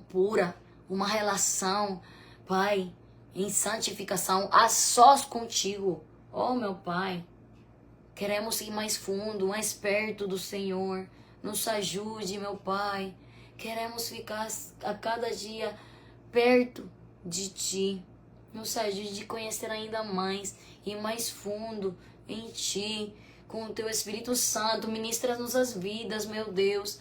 pura, uma relação, Pai, em santificação, a sós contigo. Ó meu Pai, queremos ir mais fundo, mais perto do Senhor. Nos ajude, meu Pai. Queremos ficar a cada dia perto de Ti. Nos ajude a conhecer ainda mais e mais fundo em Ti. com o teu Espírito Santo. Ministra as nossas vidas, meu Deus.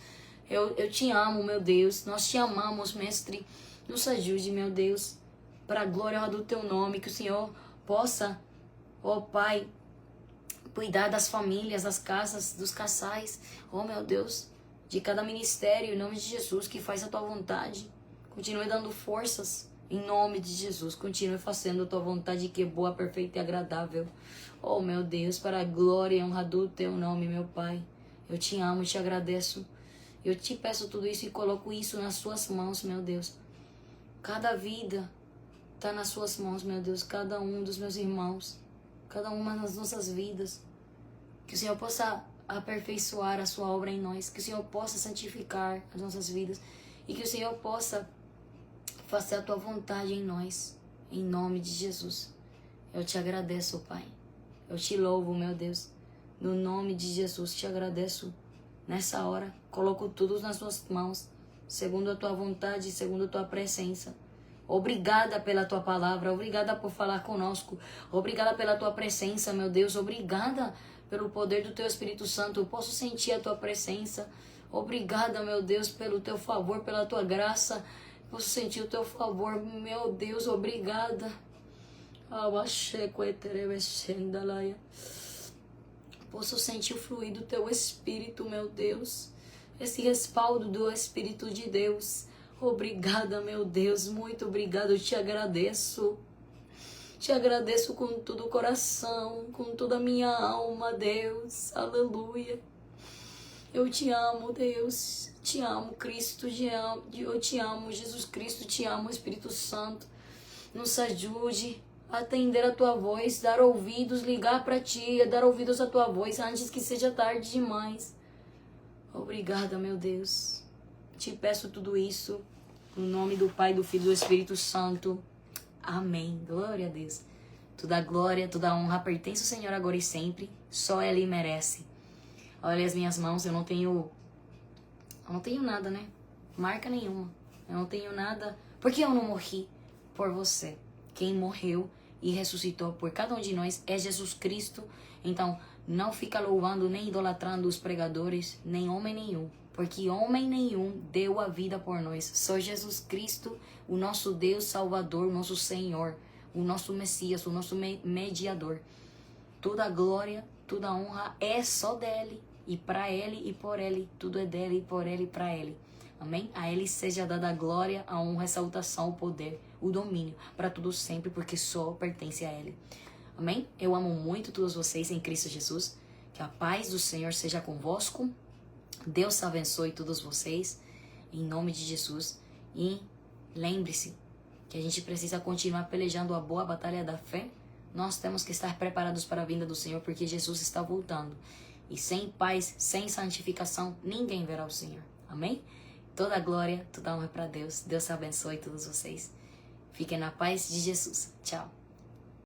Eu te amo, meu Deus. Nós te amamos, Mestre. Nos ajude, meu Deus, para a glória do teu nome. Que o Senhor possa, ó Pai, cuidar das famílias, das casas, dos casais. Oh, meu Deus, de cada ministério, em nome de Jesus, que faz a tua vontade. Continue dando forças, em nome de Jesus. Continue fazendo a tua vontade, que é boa, perfeita e agradável. Oh, meu Deus, para a glória e honra do teu nome, meu Pai. Eu te amo, te agradeço. Eu te peço tudo isso e coloco isso nas suas mãos, meu Deus. Cada vida está nas suas mãos, meu Deus. Cada um dos meus irmãos. Cada uma das nossas vidas. Que o Senhor possa aperfeiçoar a sua obra em nós. Que o Senhor possa santificar as nossas vidas. E que o Senhor possa fazer a tua vontade em nós. Em nome de Jesus. Eu te agradeço, Pai. Eu te louvo, meu Deus. No nome de Jesus, te agradeço. Nessa hora, coloco tudo nas tuas mãos. Segundo a tua vontade, segundo a tua presença. Obrigada pela tua palavra. Obrigada por falar conosco. Obrigada pela tua presença, meu Deus. Obrigada pelo poder do teu Espírito Santo. Eu posso sentir a tua presença. Obrigada, meu Deus, pelo teu favor, pela tua graça. Posso sentir o teu favor, meu Deus. Obrigada. Posso sentir o fluir do teu Espírito, meu Deus. Esse respaldo do Espírito de Deus. Obrigada, meu Deus. Muito obrigada. Eu te agradeço. Te agradeço com todo o coração, com toda a minha alma, Deus. Aleluia. Eu te amo, Deus. Te amo, Cristo. Eu te amo, Jesus Cristo. Te amo, Espírito Santo. Nos ajude a atender a tua voz, dar ouvidos, ligar para ti, dar ouvidos à tua voz antes que seja tarde demais. Obrigada, meu Deus. Te peço tudo isso no nome do Pai, do Filho e do Espírito Santo. Amém. Glória a Deus. Toda a glória, toda a honra pertence ao Senhor agora e sempre. Só Ele merece. Olha as minhas mãos, eu não tenho nada, né? Marca nenhuma. Eu não tenho nada. Porque eu não morri por você. Quem morreu e ressuscitou por cada um de nós é Jesus Cristo. Então, não fica louvando nem idolatrando os pregadores, nem homem nenhum. Porque homem nenhum deu a vida por nós. Só Jesus Cristo, o nosso Deus Salvador, o nosso Senhor, o nosso Messias, o nosso mediador. Toda a glória, toda a honra é só dele. E para ele e por ele. Tudo é dele, por ele e para ele. Amém? A ele seja dada a glória, a honra, a exaltação, o poder, o domínio, para tudo sempre, porque só pertence a ele. Amém? Eu amo muito todos vocês em Cristo Jesus. Que a paz do Senhor seja convosco. Deus abençoe todos vocês, em nome de Jesus. E lembre-se que a gente precisa continuar pelejando a boa batalha da fé. Nós temos que estar preparados para a vinda do Senhor, porque Jesus está voltando. E sem paz, sem santificação, ninguém verá o Senhor. Amém? Toda a glória, toda a honra para Deus. Deus abençoe todos vocês. Fiquem na paz de Jesus. Tchau.